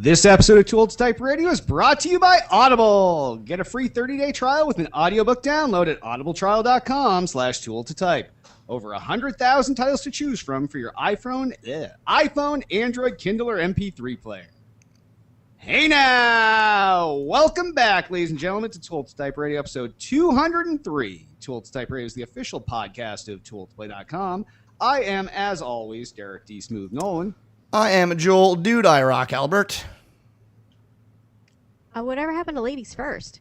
This episode of Too Old to Type Radio is brought to you by Audible. Get a free 30-day trial with an audiobook download at audibletrial.com/tooldtotype. Over 100,000 titles to choose from for your iPhone, Android, Kindle, or MP3 player. Hey now! Welcome back, ladies and gentlemen, to Too Old to Type Radio, episode 203. Too Old to Type Radio is the official podcast of tooldtoplay.com. I am, as always, Derek D. Smooth Nolan. I am Joel Dude I Rock Albert. Whatever happened to ladies first?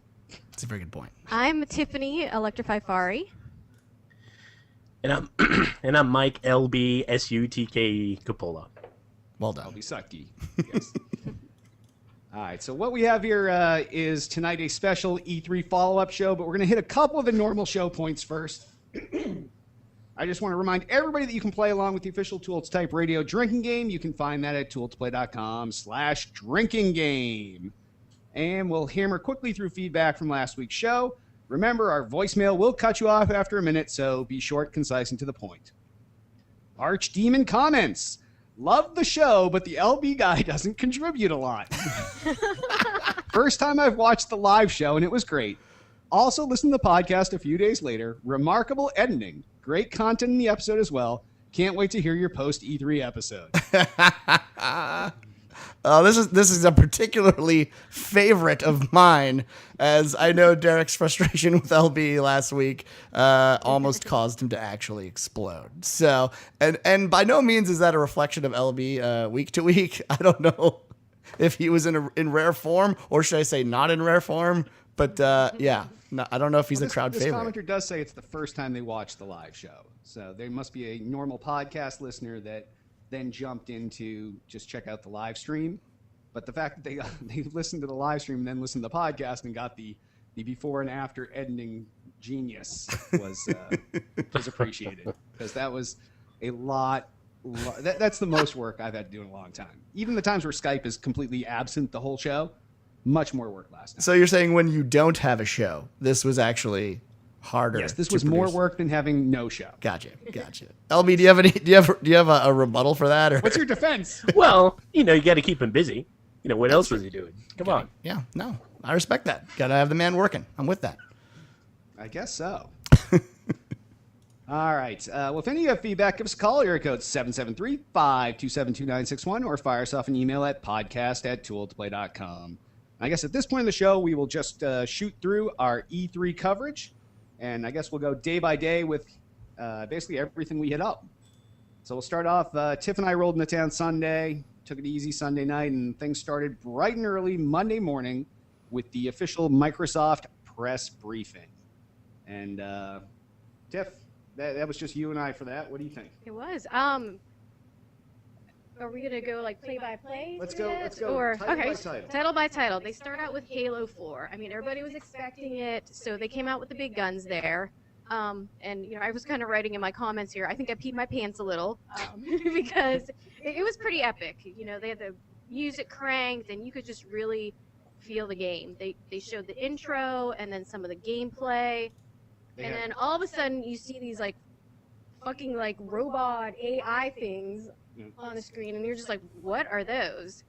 That's a very good point. I'm Tiffany Electrify Fari. And I'm Mike LB SUTK Coppola. Well done. LB Sucky. Yes. All right, so what we have here is tonight a special E3 follow-up show, but we're going to hit a couple of the normal show points first. I just want to remind everybody that you can play along with the official Too Old to Type Radio drinking game. You can find that at tooldtoplay.com/drinking game. And we'll hammer quickly through feedback from last week's show. Remember, our voicemail will cut you off after a minute, so be short, concise, and to the point. Archdemon comments. Love the show, but the LB guy doesn't contribute a lot. First time I've watched the live show, and it was great. Also listened to the podcast a few days later. Remarkable editing. Great content in the episode as well. Can't wait to hear your post-E3 episode. This is a particularly favorite of mine, as I know Derek's frustration with LB last week almost caused him to actually explode. So, and by no means is that a reflection of LB week to week. I don't know if he was in rare form, or should I say not in rare form. But yeah, no, I don't know if he's a crowd favorite. This commenter does say it's the first time they watched the live show. So there must be a normal podcast listener that then jumped in to just check out the live stream. But the fact that they listened to the live stream and then listened to the podcast and got the before and after editing genius was appreciated. Because that was a lot. That's the most work I've had to do in a long time. Even the times where Skype is completely absent the whole show, much more work last time. So you're saying when you don't have a show, this was actually harder? Yes, this was more work than having no show. Gotcha. LB, do you have a rebuttal for that? Or? What's your defense? Well, you got to keep him busy. What else was he doing? Come on. Yeah, no, I respect that. Got to have the man working. I'm with that. I guess so. All right. Well, if any of you have feedback, give us a call. Area code 773-527-2961, or fire us off an email at podcast@tooldtoplay.com. I guess at this point in the show, we will just shoot through our E3 coverage, and I guess we'll go day by day with basically everything we hit up. So we'll start off. Tiff and I rolled into town Sunday, took it easy Sunday night, and things started bright and early Monday morning with the official Microsoft press briefing. And Tiff, that was just you and I for that. What do you think? It was. Are we gonna go like play by play? Let's go. Or title okay, by title. Title by title. They start out with Halo 4. I mean, everybody was expecting it, so they came out with the big guns there. And I was kind of writing in my comments here. I think I peed my pants a little because it was pretty epic. They had the music cranked, and you could just really feel the game. They showed the intro and then some of the gameplay, then all of a sudden you see these like fucking like robot AI things on the screen, and you're just like, what are those?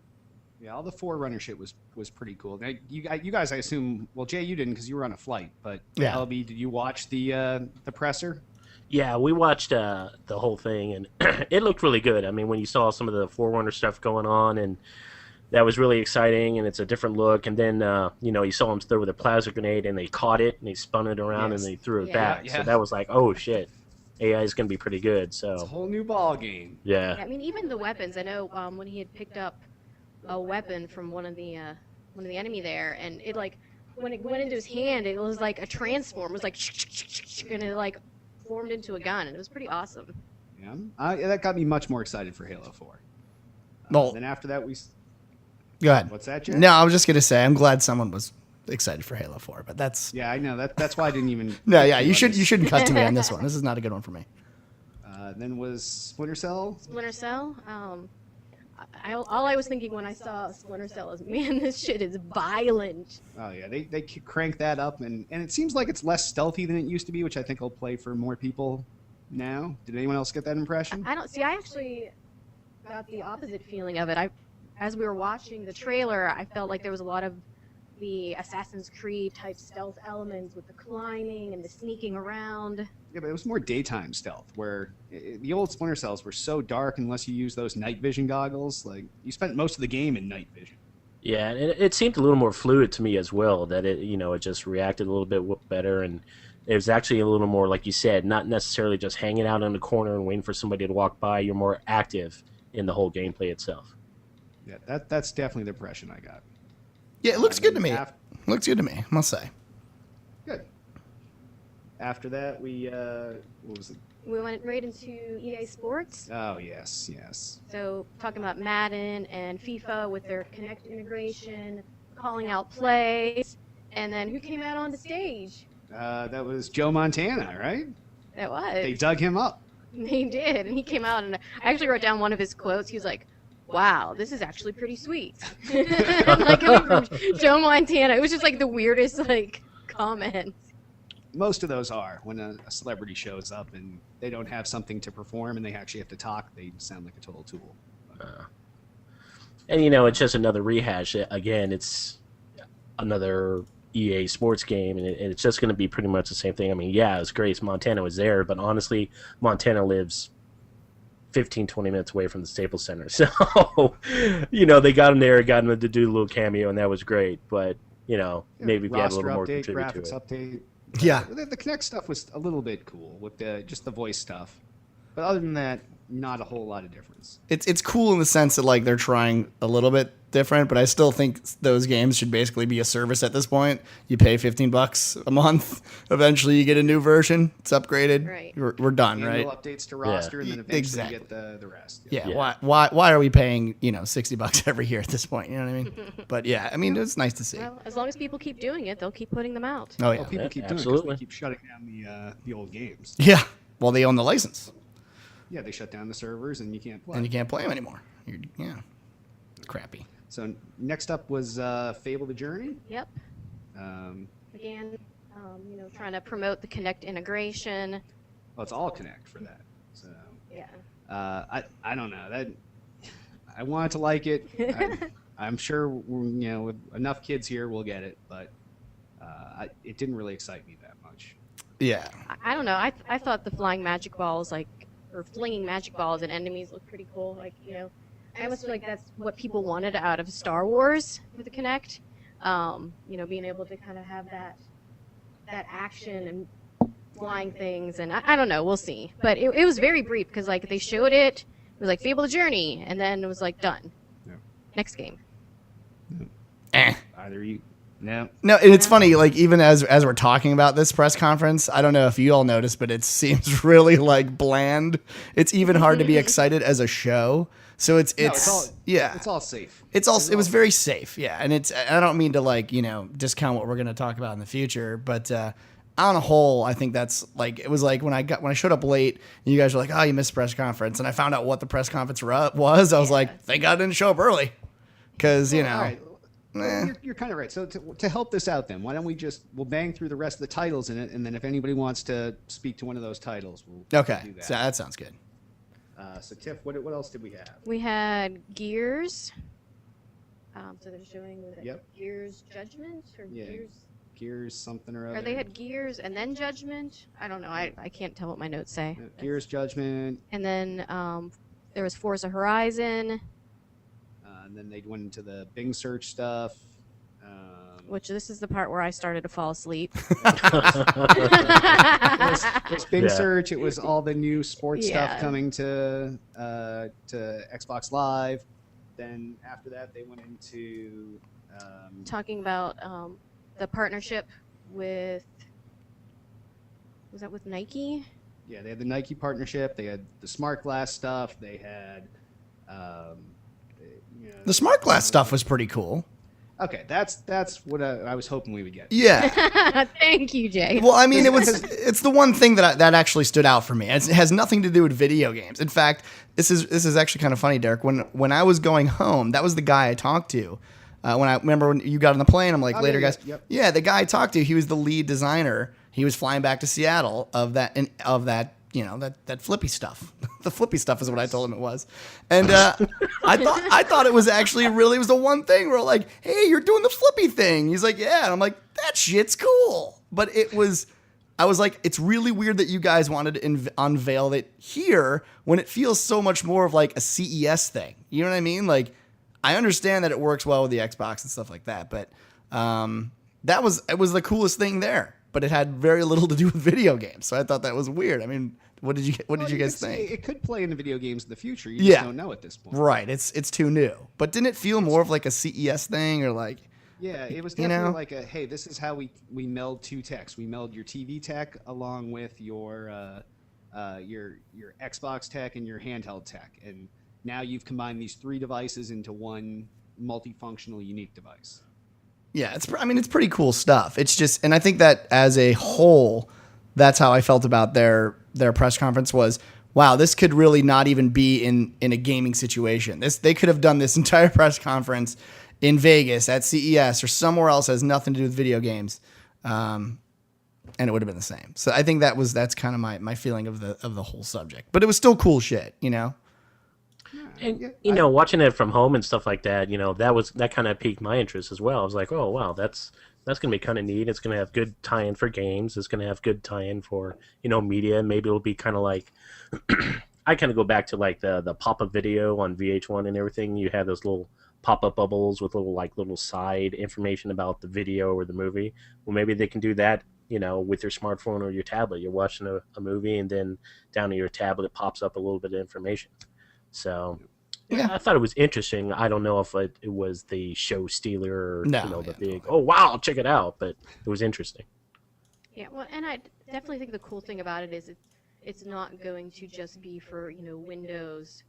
Yeah, all the Forerunner shit was pretty cool. Now, you guys, I assume, well, Jay, you didn't because you were on a flight, but yeah. LB, did you watch the presser? Yeah, we watched the whole thing, and it looked really good. I mean, when you saw some of the Forerunner stuff going on, and that was really exciting, and it's a different look. And then, you saw them throw with a plasma grenade, and they caught it, and they spun it around, and they threw it back. Yeah. So that was like, oh, shit. AI is going to be pretty good. So it's a whole new ball game. Yeah. I mean, even the weapons. I know when he had picked up a weapon from one of the enemy there, and it like when it went into his hand, it was like a transform. It was like and it like formed into a gun, and it was pretty awesome. Yeah, that got me much more excited for Halo 4. Well, then after that, we. Go ahead. What's that, Jay? No, I was just gonna say I'm glad someone was excited for Halo 4, but that's. Yeah, I know that's why I didn't even. No, yeah, you shouldn't cut to me on this one. This is not a good one for me. Then was Splinter Cell. Splinter Cell. All I was thinking when I saw Splinter Cell is, man, this shit is violent. Oh yeah, they crank that up, and it seems like it's less stealthy than it used to be, which I think will play for more people now. Did anyone else get that impression? I don't see. I actually got the opposite feeling of it. as we were watching the trailer, I felt like there was a lot of the Assassin's Creed type stealth elements with the climbing and the sneaking around. Yeah, but it was more daytime stealth, where the old Splinter Cells were so dark unless you use those night vision goggles. Like, you spent most of the game in night vision. Yeah, and it seemed a little more fluid to me as well. That it just reacted a little bit better, and it was actually a little more, like you said, not necessarily just hanging out in the corner and waiting for somebody to walk by. You're more active in the whole gameplay itself. Yeah, that's definitely the impression I got. Yeah, it looks good to me. Looks good to me, I must say. Good. After that, we what was it? We went right into EA Sports. Oh yes. So talking about Madden and FIFA with their Kinect integration, calling out plays, and then who came out on the stage? That was Joe Montana, right? That was. They dug him up. They did, and he came out, and I actually wrote down one of his quotes. He was like, "Wow, this is actually pretty sweet." Like coming from Joe Montana, it was just like the weirdest comment. Most of those are when a celebrity shows up and they don't have something to perform and they actually have to talk. They sound like a total tool. And it's just another rehash. Again, it's another EA Sports game, and it's just going to be pretty much the same thing. I mean, yeah, it was great. Montana was there, but honestly, Montana lives 15, 20 minutes away from the Staples Center. So, they got him there, got him to do a little cameo, and that was great. But, maybe we had a little more update, contribute to graphics it. update. Yeah. The Kinect stuff was a little bit cool with just the voice stuff. But other than that, not a whole lot of difference. It's cool in the sense that like they're trying a little bit different, but I still think those games should basically be a service at this point. You pay $15 a month. Eventually, you get a new version. It's upgraded. Right. We're done, Annual right? updates to roster, and then eventually Exactly. you get the rest. Yeah. Yeah. Why are we paying $60 every year at this point? You know what I mean? But yeah, I mean it's nice to see. Well, as long as people keep doing it, they'll keep putting them out. Oh Well, yeah. people keep doing it because absolutely. they keep shutting down the old games. Yeah. Well, they own the license, Yeah, they shut down the servers and you can't play. and you can't play them anymore. Yeah. Crappy. So next up was Fable the Journey. Yep. Um, Again, trying to promote the Kinect integration. well, it's all Connect for that. So Yeah. I don't know that. I wanted to like it. I'm sure with enough kids here we'll get it, but it didn't really excite me that much. Yeah. I don't know. I thought the flying magic balls, or flinging magic balls at enemies looked pretty cool. I almost feel like that's what people wanted out of Star Wars with the Kinect. Being able to kind of have that action and flying things, and I don't know. We'll see. But it was very brief because they showed it. It was like Fable the Journey, and then it was done. Yeah. Next game. Either you. No. No, and it's funny, even as we're talking about this press conference, I don't know if you all noticed, but it seems really bland. It's even hard to be excited as a show. So it's yeah. It's all safe. It was very safe, yeah. And I don't mean to discount what we're going to talk about in the future, but on a whole, I think that's it was when I showed up late, and you guys were like, "Oh, you missed press conference," and I found out what the press conference was. I was like, "Thank God I didn't show up early," because All right. You're kind of right. So to help this out, then why don't we'll bang through the rest of the titles in it, and then if anybody wants to speak to one of those titles, we'll okay, do that. so that sounds good. So Tiff, what else did we have? We had Gears. So they're showing Yep. Gears Judgment or Yeah. Gears. Something or other. Or they had Gears and then Judgment. I don't know. I can't tell what my notes say. Gears Judgment, And then there was Forza Horizon, and then they went into the Bing search stuff. which this is the part where I started to fall asleep. It was Bing Yeah. search. It was all the new sports Yeah. stuff coming to Xbox Live. Then after that, they went into Talking about the partnership with, was that with Nike? yeah, they had the Nike partnership. They had the smart glass stuff. They had The smart glass stuff was pretty cool. Okay, that's what I was hoping we would get. Yeah. Thank you, Jay. Well, I mean, it's the one thing that actually stood out for me. It has nothing to do with video games. In fact, this is actually kind of funny, Derek. When I was going home, that was the guy I talked to. When you got on the plane, I'm like, later, yeah, guys. yep. Yeah, the guy I talked to, he was the lead designer. He was flying back to Seattle of that that flippy stuff. The flippy stuff is what I told him it was. And I thought it was actually really, it was the one thing where like, hey, you're doing the flippy thing. He's like, yeah. And I'm like, that shit's cool. But I was like, it's really weird that you guys wanted to unveil it here when it feels so much more of like a CES thing. You know what I mean? Like, I understand that it works well with the Xbox and stuff like that, but it was the coolest thing there. But it had very little to do with video games, so I thought that was weird. I mean, what did you guys think? It could play into video games in the future. You just don't know at this point. Right. It's too new. But didn't it feel more of like a CES thing or like? Yeah, it was definitely like a, hey, this is how we meld two techs. We meld your TV tech along with your Xbox tech and your handheld tech, and now you've combined these three devices into one multifunctional, unique device. Yeah, it's pretty cool stuff. It's just, and I think that as a whole, that's how I felt about their press conference was, wow, this could really not even be in a gaming situation. They could have done this entire press conference in Vegas at CES or somewhere else that has nothing to do with video games. And it would have been the same. So I think that's kind of my feeling of the whole subject. But it was still cool shit, you know? And watching it from home and stuff like that, that kind of piqued my interest as well. I was like, oh wow, that's gonna be kind of neat. It's gonna have good tie-in for games. It's gonna have good tie-in for media. Maybe it'll be kind of like I kind of go back to like the pop-up video on VH1 and everything. You had those little pop-up bubbles with little side information about the video or the movie. Well, maybe they can do that. With your smartphone or your tablet, you're watching a movie, and then down to your tablet, it pops up a little bit of information. So, yeah, I thought it was interesting. I don't know if it was the show stealer or the big, oh wow, check it out, but it was interesting. Yeah, well, and I definitely think the cool thing about it is it's not going to just be for Windows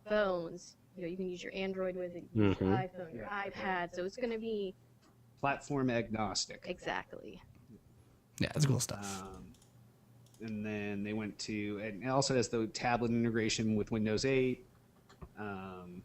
phones. You can use your Android with it, your iPhone, your iPad. So it's going to be platform agnostic. Exactly. Yeah, it's cool stuff. And then they went to, and it also has the tablet integration with Windows 8. And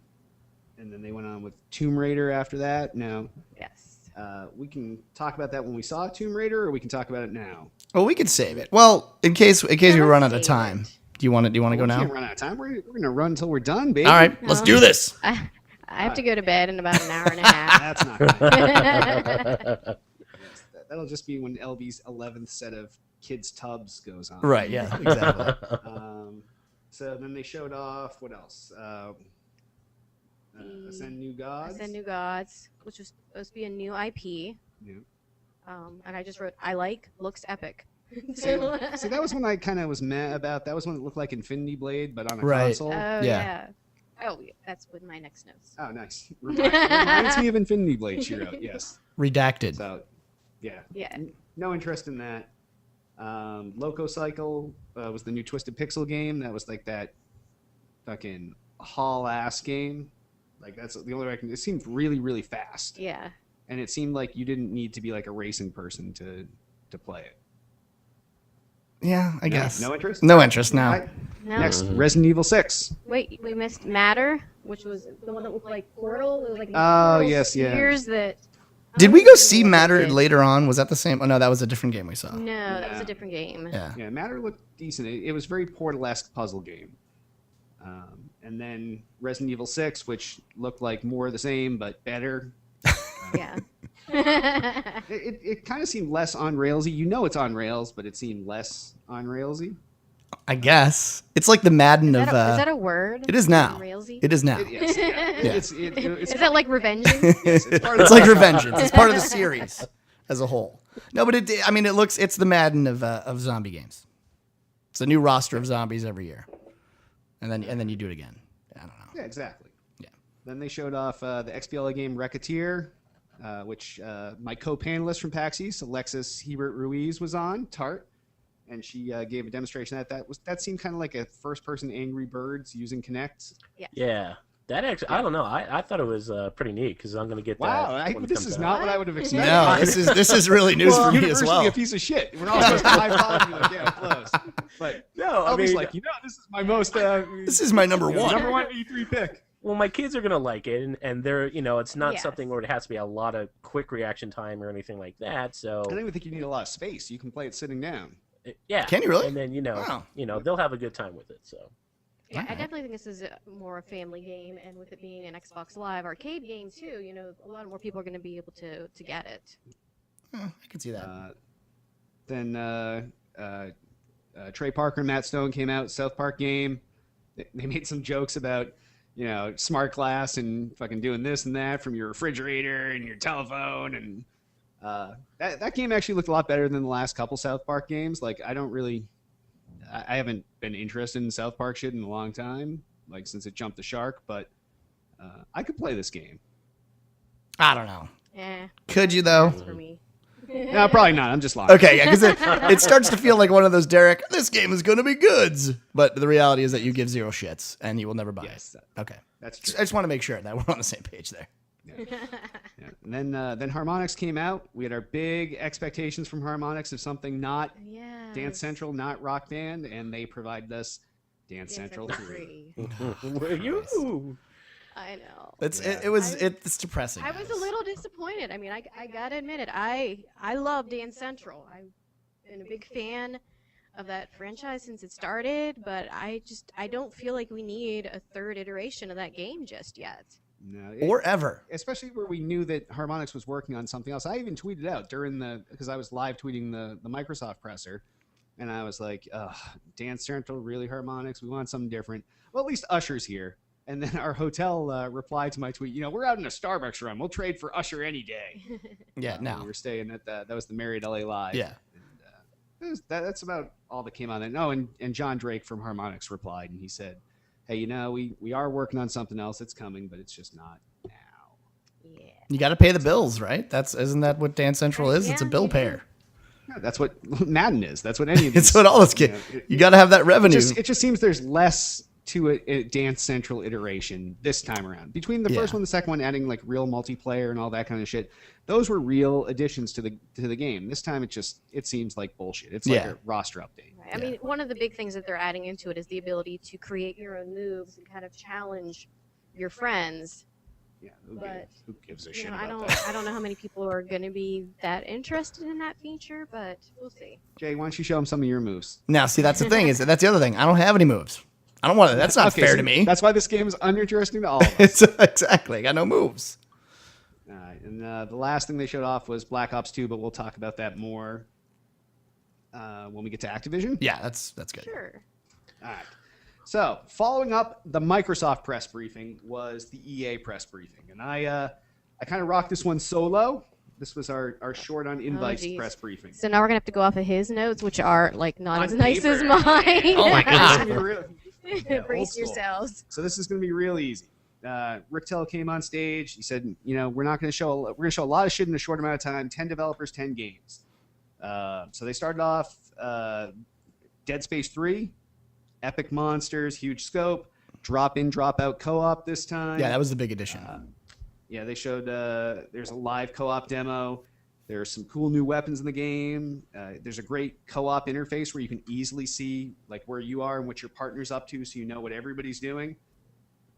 then they went on with Tomb Raider after that. Now, yes, we can talk about that when we saw Tomb Raider, or we can talk about it now. Well, we could save it. Well, in case we run out of time, do you want to go now? We can't run out of time. We're gonna run until we're done, baby. All right, let's do this. I have to go to bed in about an hour and a half. That's not good. Yes, that'll just be when LB's 11th set of kids' tubs goes on. Right. Yeah. Exactly. So then they showed off what else? Ascend New Gods. Ascend New Gods, which was supposed to be a new IP. Yeah. And I just wrote, looks epic. See, that was when I kind of was mad about. That was when it looked like Infinity Blade, but on a Right. console. Oh, yeah. Oh, that's with my next notes. Oh, nice. Reminds me of Infinity Blade, she wrote. Yes. Redacted. So, yeah. Yeah. No interest in that. Loco Cycle was the new Twisted Pixel game. That was like that fucking haul-ass game. Like, that's the only way I can... It seemed really, really fast. Yeah. And it seemed like you didn't need to be like a racing person to play it. Yeah, I guess. No interest? No interest now. Right. No. Next, Resident Evil 6. Wait, we missed Matter, which was the one that looked like Portal. It was like yes, yeah. spheres that... Did we go see Matter later on? Was that the same? Oh, no, that was a different game we saw. No, that was a different game. Yeah. Yeah, Matter looked decent. It was very Portal-esque puzzle game. And then Resident Evil 6, which looked like more of the same, but better. Yeah. It kind of seemed less on railsy. You know it's on rails, but it seemed less on railsy. I guess. It's like the Madden of... Is that a word? It is now. Railsy? It is now. Yes, yeah. Is that like Revengeance? Yes, it's part of It's like Revengeance. It's part of the series as a whole. No, but it's the Madden of zombie games. It's a new roster of zombies every year. And then you do it again. I don't know. Yeah, exactly. Yeah. Then they showed off the XBLA game Racketeer, which my co-panelist from PAX East, Alexis Hebert Ruiz, was on, Tart. And she gave a demonstration that seemed kind of like a first-person Angry Birds using Kinect. Yeah. That actually, I don't know. I thought it was pretty neat because I'm going to get that. Wow, this is not what I would have expected. No, this is really news for me as well. A piece of shit. We're all supposed to high-five you like, yeah, close. But no, I was like, this is my most... this is my number one. Number one E3 pick. Well, my kids are going to like it, and they're, it's not something where it has to be a lot of quick reaction time or anything like that, so... I don't even think you need a lot of space. You can play it sitting down. Yeah. Can you really? And then Wow. they'll have a good time with it. So. Yeah, I Alright. definitely think this is more a family game, and with it being an Xbox Live arcade game too, a lot more people are going to be able to get it. I can see that. Then Trey Parker and Matt Stone came out, South Park game. They made some jokes about, smart glass and fucking doing this and that from your refrigerator and your telephone. And that game actually looked a lot better than the last couple South Park games. Like, I haven't been interested in South Park shit in a long time, like since it jumped the shark, but I could play this game. I don't know. Yeah, Could you though? that's for me. No, probably not. I'm just lying. Okay, yeah, because it starts to feel like one of those Derek. This game is going to be goods, but the reality is that you give zero shits and you will never buy Yes, it. Okay, that's true. I just want to make sure that we're on the same page there. Yeah. And then Harmonix came out. We had our big expectations from Harmonix of something not Yeah. Dance Central, not Rock Band, and they provided us Dance Central 3. Were you? I know. It's depressing. I was a little disappointed. I mean, I gotta admit it. I love Dance Central. I've been a big fan of that franchise since it started, but I don't feel like we need a third iteration of that game just yet. No, or ever. especially where we knew that Harmonix was working on something else. I even tweeted out because I was live tweeting the Microsoft presser, and I was like, Dance Central, really Harmonix? We want something different. Well, at least Usher's here. And then our hotel replied to my tweet, we're out in a Starbucks run. We'll trade for Usher any day. Yeah, We no. were staying at that was the Marriott LA Live. Yeah. And, that's about all that came on that. No, and John Drake from Harmonix replied, and he said, hey, we are working on something else. It's coming, but it's just not now. Yeah. You got to pay the bills, right? Isn't that what Dance Central is? It's a Yeah, bill you do. payer. Yeah, that's what Madden is. That's what any of these. It's what all this kid. You got to have that revenue. It just seems there's less to a Dance Central iteration this time around. Between the first Yeah. one and the second one, adding like real multiplayer and all that kind of shit, those were real additions to the game. This time it seems like bullshit. It's like Yeah. a roster update. Right. I mean, one of the big things that they're adding into it is the ability to create your own moves and kind of challenge your friends. Yeah, But, who gives a You shit know, about that? I don't know how many people are going to be that interested in that feature, but we'll see. Jay, why don't you show them some of your moves? Now, see, that's the thing. That's the other thing. I don't have any moves. I don't want to. That's not Okay, fair so to me. That's why this game is uninteresting to all of us. Exactly. I got no moves. All right, and the last thing they showed off was Black Ops 2, but we'll talk about that more when we get to Activision. Yeah, that's good. Sure. All right. So, following up the Microsoft press briefing was the EA press briefing, and I kind of rocked this one solo. This was our short on invites geez. press briefing. So now we're going to have to go off of his notes, which are like not On as nice as paper. mine. Oh my This is God. gonna be real- old Brace school. yourselves. So this is going to be real easy. Rick Tell came on stage. He said, we're not going to show. We're going to show a lot of shit in a short amount of time. 10 developers, 10 games. So they started off Dead Space 3, Epic Monsters, huge scope, drop in, drop out co-op this time. Yeah, that was the big addition. Yeah, they showed there's a live co-op demo. There's some cool new weapons in the game. There's a great co-op interface where you can easily see like where you are and what your partner's up to, so you know what everybody's doing.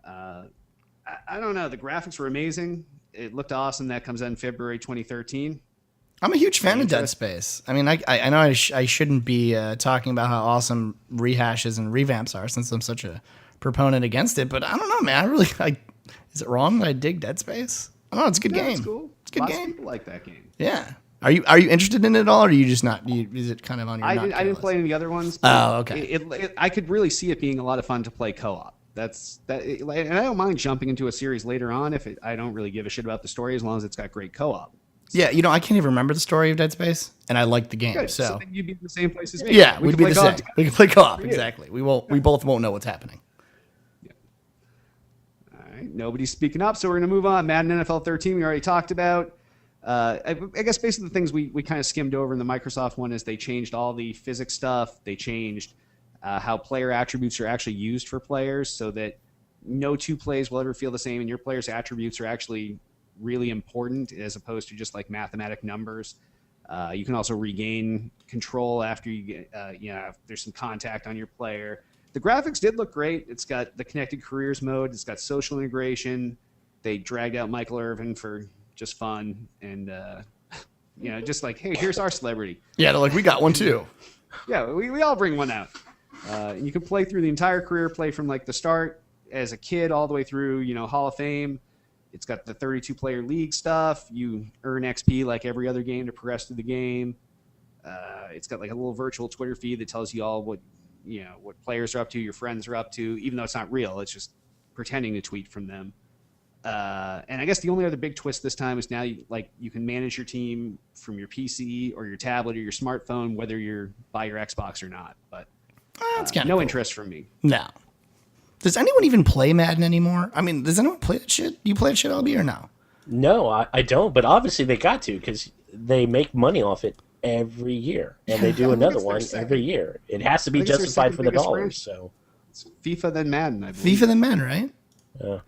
I don't know. The graphics were amazing. It looked awesome. That comes out in February 2013. I'm a huge fan of Dead Space. I mean, I know I shouldn't be talking about how awesome rehashes and revamps are since I'm such a proponent against it, but I don't know, man. Is it wrong that I dig Dead Space? I don't know. It's a good game. It's cool. It's a good Lots game. of people like that game. Yeah. Are you interested in it at all, or are you just not? Is it kind of on your? I not didn't care play list? any of the other ones. Oh, okay. I could really see it being a lot of fun to play co-op. And I don't mind jumping into a series later on if I don't really give a shit about the story as long as it's got great co-op. Yeah, I can't even remember the story of Dead Space, and I like the game. Good. So then you'd be in the same place as me. yeah, We we'd could be play the co-op same. together. We can play co-op. Yeah. Exactly. We both won't know what's happening. All right, nobody's speaking up, so we're going to move on. Madden NFL 13, we already talked about. I guess basically the things we kind of skimmed over in the Microsoft one is they changed all the physics stuff. They changed how player attributes are actually used for players so that no two plays will ever feel the same, and your player's attributes are actually really important as opposed to just like mathematic numbers. You can also regain control after you get, if there's some contact on your player. The graphics did look great. It's got the connected careers mode. It's got social integration. They dragged out Michael Irvin for just fun and, just like, hey, here's our celebrity. Yeah, they're like, we got one too. Yeah, we all bring one out. And you can play through the entire career, play from like the start as a kid all the way through, Hall of Fame. It's got the 32-player league stuff. You earn XP like every other game to progress through the game. It's got like a little virtual Twitter feed that tells you all what players are up to, your friends are up to, even though it's not real. It's just pretending to tweet from them. And I guess the only other big twist this time is now you can manage your team from your PC or your tablet or your smartphone, whether you're by your Xbox or not. But That's kind of no cool. interest from me. No. Does anyone even play Madden anymore? I mean, does anyone play that shit? You play that shit, LB, or no? No, I don't. But obviously they got to because they make money off it every year, and they do another one every year. It has to be justified for the dollars. So it's FIFA then Madden, I believe. FIFA then Madden, right? Yeah.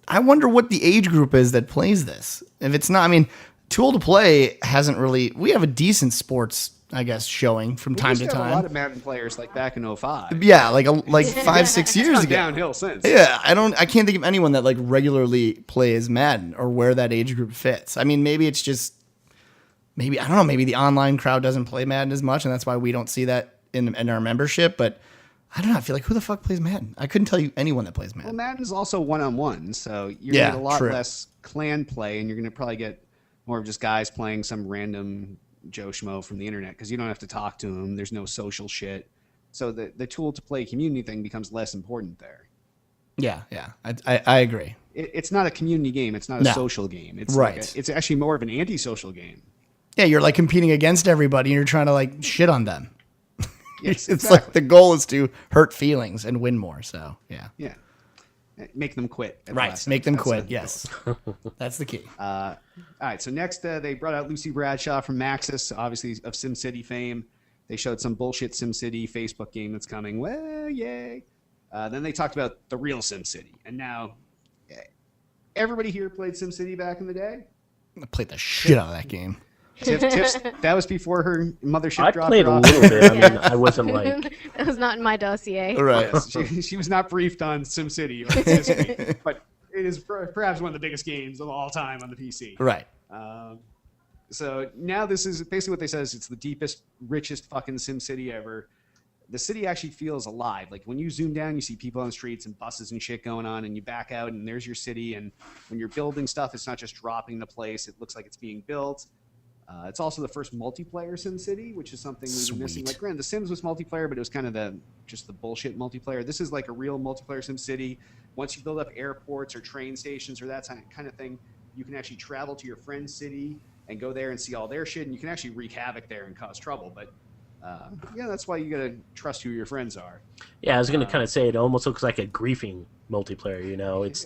I wonder what the age group is that plays this. If it's not, I mean, Too Old to Play hasn't really. We have a decent sports, I guess, showing from time to time. A lot of Madden players like back in 05. Yeah, like 5-6 years ago. Downhill since. Yeah, I can't think of anyone that like regularly plays Madden or where that age group fits. I mean, maybe it's just I don't know, maybe the online crowd doesn't play Madden as much and that's why we don't see that in our membership, but I don't know, I feel like who the fuck plays Madden? I couldn't tell you anyone that plays Madden. Well, Madden's also one-on-one, so you're going to get a lot less clan play and you're going to probably get more of just guys playing some random Joe Schmo from the internet because you don't have to talk to them. There's no social shit. So the Tool to Play community thing becomes less important there. Yeah. I agree. It's not a community game. It's not a social game. It's right. It's actually more of an anti-social game. Yeah, you're like competing against everybody and you're trying to like shit on them. Yes, it's like the goal is to hurt feelings and win more. So, yeah. Yeah. Make them quit. Right. Make them quit. Yes. That's the key. All right. So next, they brought out Lucy Bradshaw from Maxis, obviously of SimCity fame. They showed some bullshit SimCity Facebook game that's coming. Well, yay. Then they talked about the real SimCity. And now, everybody here played SimCity back in the day? I played the shit out of that game. Tips, that was before her mothership I dropped played her a off. little bit. I mean, I wasn't like... That was not in my dossier. Right. Yes, she was not briefed on SimCity or its history, but it is perhaps one of the biggest games of all time on the PC. Right. So now this is basically what they said is it's the deepest, richest fucking SimCity ever. The city actually feels alive. Like when you zoom down, you see people on the streets and buses and shit going on, and you back out and there's your city. And when you're building stuff, it's not just dropping the place. It looks like it's being built. It's also the first multiplayer SimCity, which is something we've been missing. Like, granted, The Sims was multiplayer, but it was kind of just the bullshit multiplayer. This is like a real multiplayer SimCity. Once you build up airports or train stations or that kind of thing, you can actually travel to your friend's city and go there and see all their shit, and you can actually wreak havoc there and cause trouble. But yeah, that's why you gotta trust who your friends are. Yeah, I was going to kind of say it almost looks like a griefing multiplayer, you know. It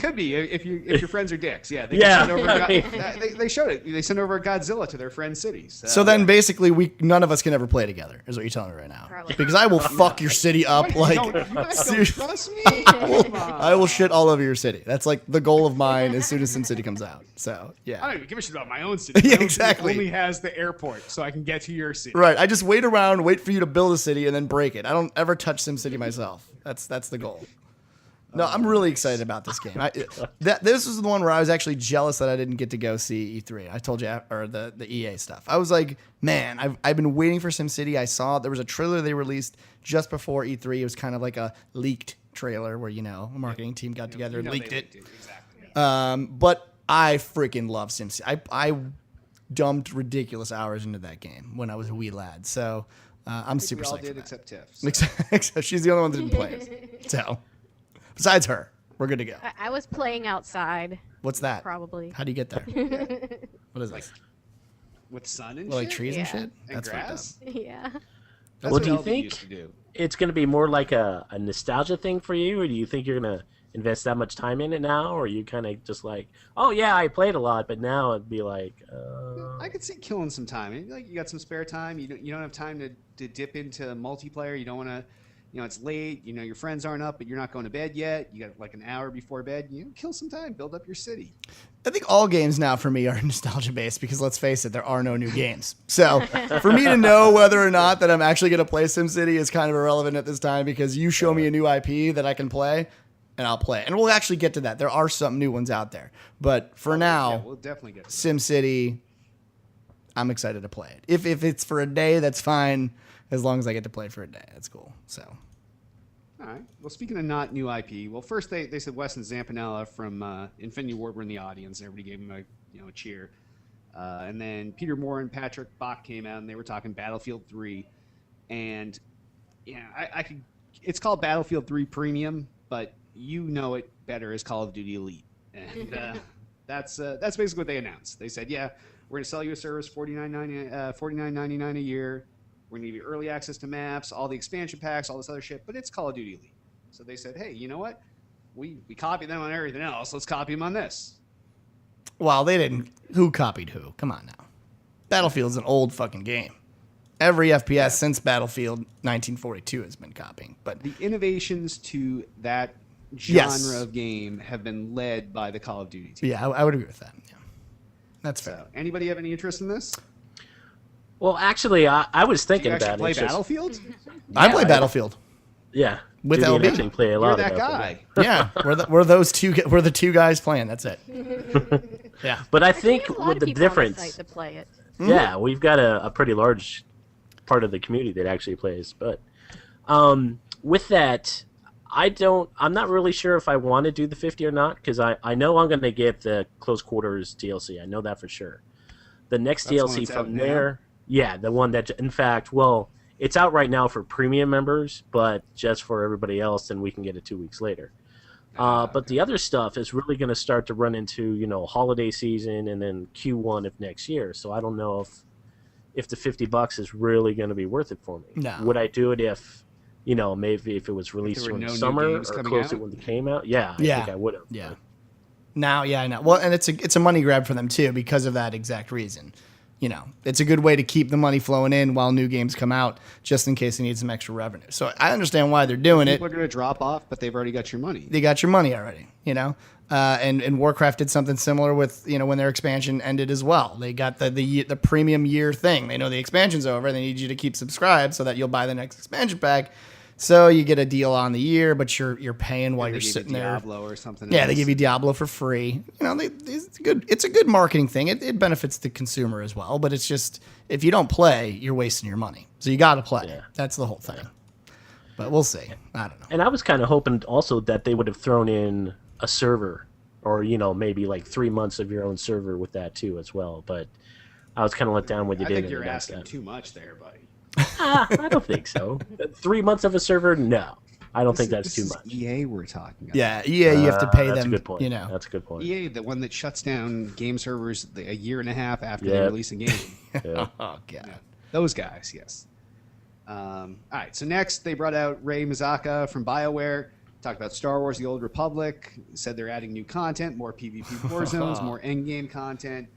could be if your friends are dicks. Yeah, they Yeah. send over they showed it. They sent over Godzilla to their friends' cities. So then basically none of us can ever play together, is what you're telling me right now. Probably. Because I will fuck your city up like you don't seriously. trust me. Come on. I will shit all over your city. That's like the goal of mine as soon as SimCity comes out. So I yeah. don't even give a shit about my own city. Yeah, My own exactly. city only has the airport, so I can get to your city. Right. I just wait around, wait for you to build a city, and then break it. I don't ever touch SimCity myself. That's the goal. No, I'm really excited about this game. This was the one where I was actually jealous that I didn't get to go see E3. I told you, or the EA stuff. I was like, man, I've been waiting for SimCity. I saw there was a trailer they released just before E3. It was kind of like a leaked trailer where, a marketing team got together and leaked it. Exactly. But I freaking love SimCity. I dumped ridiculous hours into that game when I was a wee lad. So I'm super We all psyched did for that. except Tiff. So. Except she's the only one that didn't play it. So, besides her, we're good to go. I was playing outside, What's that? probably. How do you get there? What is this? With sun and Like shit? trees and Yeah. shit? And That's fucked up. grass? Yeah. That's Well, what do you LB think- used to do. It's going to be more like a nostalgia thing for you, or do you think you're going to invest that much time in it now, or are you kind of just like, oh yeah, I played a lot, but now it'd be like, I could see killing some time. Like you got some spare time. You don't have time to dip into multiplayer. You don't want to. It's late. Your friends aren't up, but you're not going to bed yet. You got like an hour before bed. Kill some time. Build up your city. I think all games now for me are nostalgia based because let's face it, there are no new games. So for me to know whether or not that I'm actually going to play SimCity is kind of irrelevant at this time because you show me a new IP that I can play and I'll play it. And we'll actually get to that. There are some new ones out there. But for now, Yeah, we'll definitely get to that. SimCity, I'm excited to play it. If it's for a day, that's fine. As long as I get to play it for a day, that's cool. So. All right. Well, speaking of not new IP, well, first they said Weston Zampanella from Infinity Ward were in the audience, and everybody gave him a cheer. And then Peter Moore and Patrick Bach came out, and they were talking Battlefield 3. And I could. It's called Battlefield 3 Premium, but you know it better as Call of Duty Elite, and that's basically what they announced. They said, yeah, we're going to sell you a service $49.99 a year. We're going to give you early access to maps, all the expansion packs, all this other shit, but it's Call of Duty Elite. So they said, hey, you know what? We copied them on everything else. Let's copy them on this. Well, they didn't. Who copied who? Come on now. Battlefield's an old fucking game. Every FPS since Battlefield 1942 has been copying. But the innovations to that genre of game have been led by the Call of Duty team. Yeah, I would agree with that. Yeah. That's fair. So, anybody have any interest in this? Well, actually, I was thinking about it. Play Battlefield? I play Battlefield. Yeah, with Judy LB. Actually play a lot You're of that guy. Yeah, we're those two. We're the two guys playing. That's it. Yeah, but I think with the difference, on the site to play it. Yeah, we've got a pretty large part of the community that actually plays. But with that, I'm not really sure if I want to do the 50 or not, because I know I'm going to get the Close Quarters DLC. I know that for sure. The next DLC from there. Yeah, the one that, in fact, well, it's out right now for premium members, but just for everybody else, then we can get it 2 weeks later. But the other stuff is really going to start to run into, holiday season and then Q1 of next year. So I don't know if the $50 is really going to be worth it for me. No. Would I do it if, maybe if it was released during the summer or close to when it came out? Yeah, I think I would have. Yeah. Now, yeah, I know. Well, and it's a money grab for them too because of that exact reason. It's a good way to keep the money flowing in while new games come out, just in case they need some extra revenue. So I understand why they're doing it. People are going to drop off, but they've already got your money. They got your money already, And Warcraft did something similar with, when their expansion ended as well. They got the premium year thing. They know the expansion's over. They need you to keep subscribed so that you'll buy the next expansion pack. So you get a deal on the year, but you're paying while you're sitting there. Diablo or something. Yeah, they give you Diablo for free. It's a good marketing thing. It benefits the consumer as well. But it's just if you don't play, you're wasting your money. So you got to play. Yeah. That's the whole thing. Yeah. But we'll see. I don't know. And I was kind of hoping also that they would have thrown in a server, or maybe like 3 months of your own server with that too as well. But I was kind of let down when you did. I think you're asking too much there, buddy. I don't think so. 3 months of a server? No. I don't think that's too much. EA we're talking about. Yeah, EA, you have to pay them. That's a good point. That's a good point. EA, the one that shuts down game servers a year and a half after they release a game. Oh, God. Yeah. Those guys, yes. All right, so next they brought out Ray Mizaka from BioWare. Talked about Star Wars The Old Republic. Said they're adding new content, more PvP war zones, more endgame content,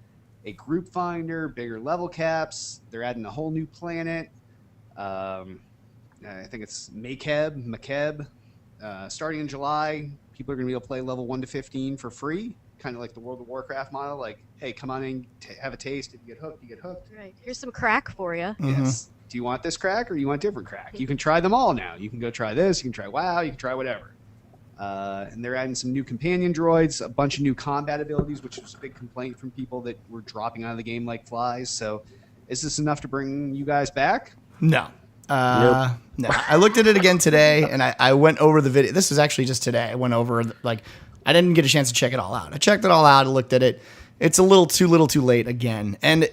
a group finder, bigger level caps. They're adding a whole new planet. I think it's Makeb. Starting in July, people are going to be able to play level 1 to 15 for free, kind of like the World of Warcraft model. Like, hey, come on in, have a taste. If you get hooked, you get hooked. Right. Here's some crack for you. Mm-hmm. Yes. Do you want this crack or you want different crack? You can try them all now. You can go try this. You can try WoW. You can try whatever. And they're adding some new companion droids, a bunch of new combat abilities, which was a big complaint from people that were dropping out of the game like flies. So is this enough to bring you guys back? No. No. I looked at it again today, and I went over the video. This was actually just today. I went over, I didn't get a chance to check it all out. I checked it all out. I looked at it. It's a little too late again. And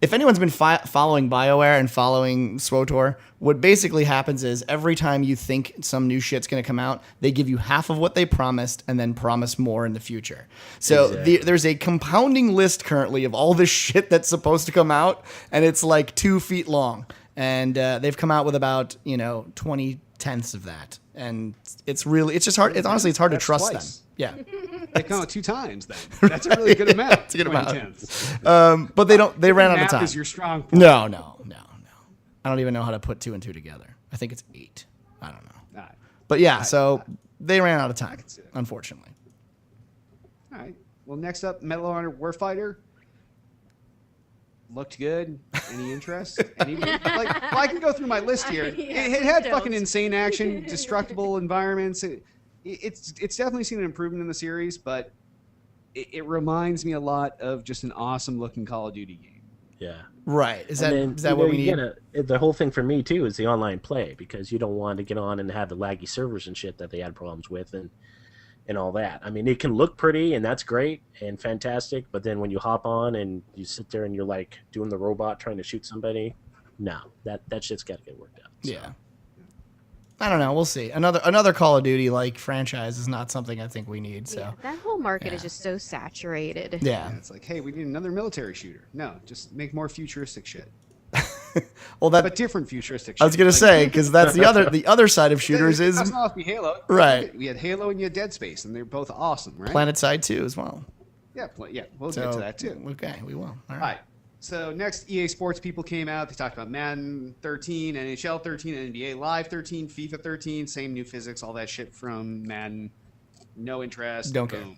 if anyone's been following BioWare and following SWTOR, what basically happens is every time you think some new shit's going to come out, they give you half of what they promised and then promise more in the future. So there's a compounding list currently of all this shit that's supposed to come out, and it's like 2 feet long. And they've come out with about 20/10 of that, and it's just hard. It's hard to trust twice. them. Yeah, they come out 2 times. Then that's a really good amount. It's a good amount. But they ran out of time. Is your strong point. No. I don't even know how to put 2 and 2 together. I think it's 8. I don't know. All right. But yeah, so they ran out of time, unfortunately. All right. Well, next up, Medal of Honor Warfighter. Looked good. Any interest? I can go through my list here. It had fucking insane action, destructible environments. It's definitely seen an improvement in the series, but it reminds me a lot of just an awesome looking Call of Duty game. Yeah. Right. Is And that what we need? The whole thing for me too is the online play, because you don't want to get on and have the laggy servers and shit that they had problems with and all that. I mean, it can look pretty and that's great and fantastic, but then when you hop on and you sit there and you're like doing the robot trying to shoot somebody, no, that shit's got to get worked out. So. Yeah. I don't know. We'll see. Another Call of Duty like franchise is not something I think we need. So Yeah, that whole market is just so saturated. yeah. And it's like, hey, we need another military shooter. No, just make more futuristic shit. Well, But different futuristic shit. I was gonna say, because that's the other side of shooters is That's not off be Halo. Right. We had Halo and you had Dead Space, and they're both awesome, right? Planet Side 2 as well. Yeah, we'll get to that too. Okay, we will. All All right. right. So next, EA Sports people came out. They talked about Madden 13, NHL 13, NBA Live 13, FIFA 13, same new physics, all that shit from Madden. No interest. Don't care. Boom.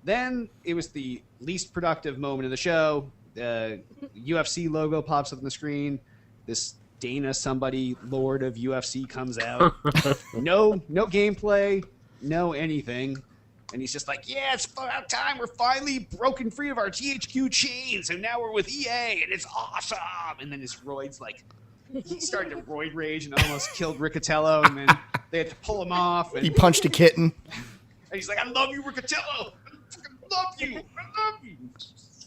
Then it was the least productive moment of the show. The UFC logo pops up on the screen. This Dana somebody, Lord of UFC, comes out. No gameplay, no anything. And he's just like, yeah, it's about time. We're finally broken free of our THQ chains, and now we're with EA, and it's awesome. And then his roids, like, he started to roid rage and almost killed Riccatello, and then they had to pull him off. And He punched a kitten. he's like, I love you, Riccatello. I fucking love you. I love you.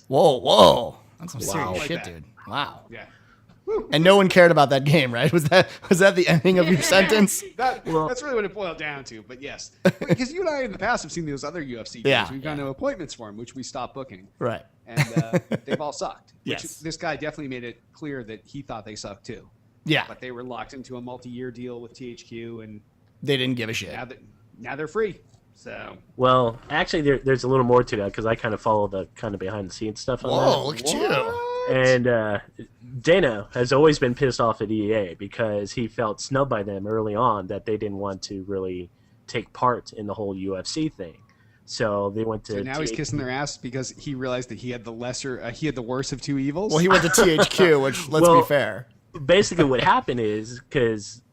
Whoa. That's some Wow. serious Like shit, that. dude. Wow. Yeah. And no one cared about that game, right? Was that the ending of your sentence? That's really what it boiled down to. But yes, because you and I in the past have seen those other UFC games. Yeah, We've gone to appointments for them, which we stopped booking, Right. and they've all sucked. Which Yes. This guy definitely made it clear that he thought they sucked too. Yeah. But they were locked into a multi-year deal with THQ, and They didn't give a shit. now they're free. So Well, actually, there's a little more to that, because I kind of follow the kind of behind the scenes stuff on Whoa, that. look at you. And Dana has always been pissed off at EA because he felt snubbed by them early on that they didn't want to really take part in the whole UFC thing. So they went to. So now he's kissing their ass because he realized that he had the worst of two evils. Well, he went to THQ, which, let's be fair. Basically, what happened is, because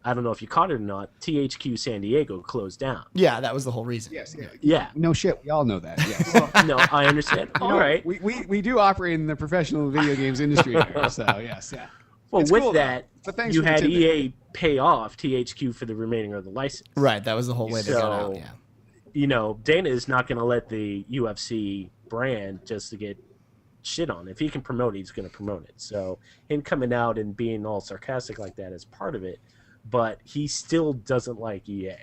I don't know if you caught it or not, THQ San Diego closed down. Yeah, that was the whole reason. Yes. Yeah. No shit. We all know that. Yes. No, I understand. All right. We do operate in the professional video games industry here, so yes, yeah. Well, It's with cool, that, though. But thanks you for the had tidbit. EA pay off THQ for the remaining of the license. Right, that was the whole way they got out, yeah. You know, Dana is not going to let the UFC brand just to get shit on. If he can promote it, he's going to promote it. So him coming out and being all sarcastic like that is part of it, but he still doesn't like EA.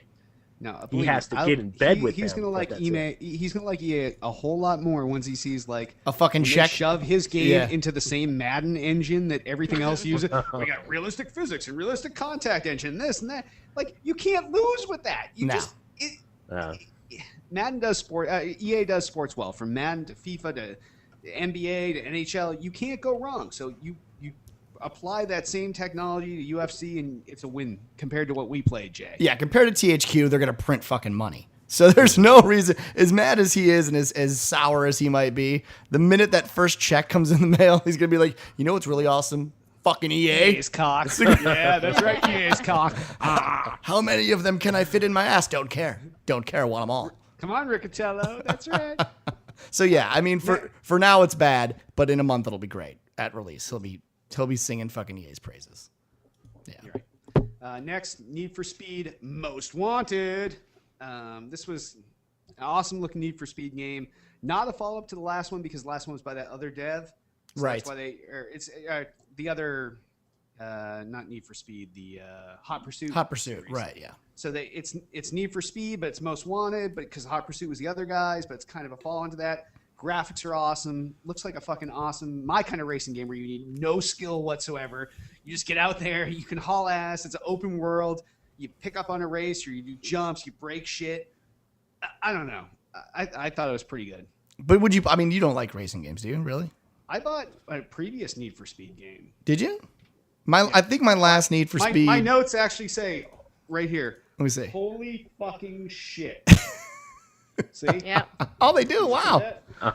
No, He has to get in bed with He's them, gonna but like that's EA. He's gonna like EA a whole lot more once he sees like A fucking when they check. shove his game Yeah. into the same Madden engine that everything else uses. We got realistic physics and realistic contact engine, this and that. Like you can't lose with that. You No. just Madden does EA does sports well. From Madden to FIFA to NBA to NHL, you can't go wrong. So you apply that same technology to UFC, and it's a win compared to what we played, Jay. Yeah, compared to THQ, they're going to print fucking money. So there's no reason, as mad as he is and as sour as he might be, the minute that first check comes in the mail, he's going to be like, you know what's really awesome? Fucking EA. EA's cock. Yeah, that's right. EA's cock. How many of them can I fit in my ass? Don't care. Don't care. I want them all. Come on, Riccatello. That's right. So yeah, I mean, for now it's bad, but in a month it'll be great at release. He'll be singing fucking EA's praises. Yeah. Next, Need for Speed Most Wanted. This was an awesome looking Need for Speed game. Not a follow up to the last one because the last one was by that other dev. So Right. That's why it's the other, not Need for Speed, the Hot Pursuit. Hot Pursuit. Right. Yeah. So it's Need for Speed, but it's Most Wanted, but because Hot Pursuit was the other guys, but it's kind of a fall into that. Graphics are awesome. Looks like a fucking awesome, my kind of racing game where you need no skill whatsoever. You just get out there, you can haul ass. It's an open world. You pick up on a race, or you do jumps, you break shit. I don't know. I thought it was pretty good. But you don't like racing games, do you? Really? I bought a previous Need for Speed game. Did you? I think my last Need for Speed. My notes actually say right here. Let me see. Holy fucking shit. See? Yeah. Oh, they do. Wow.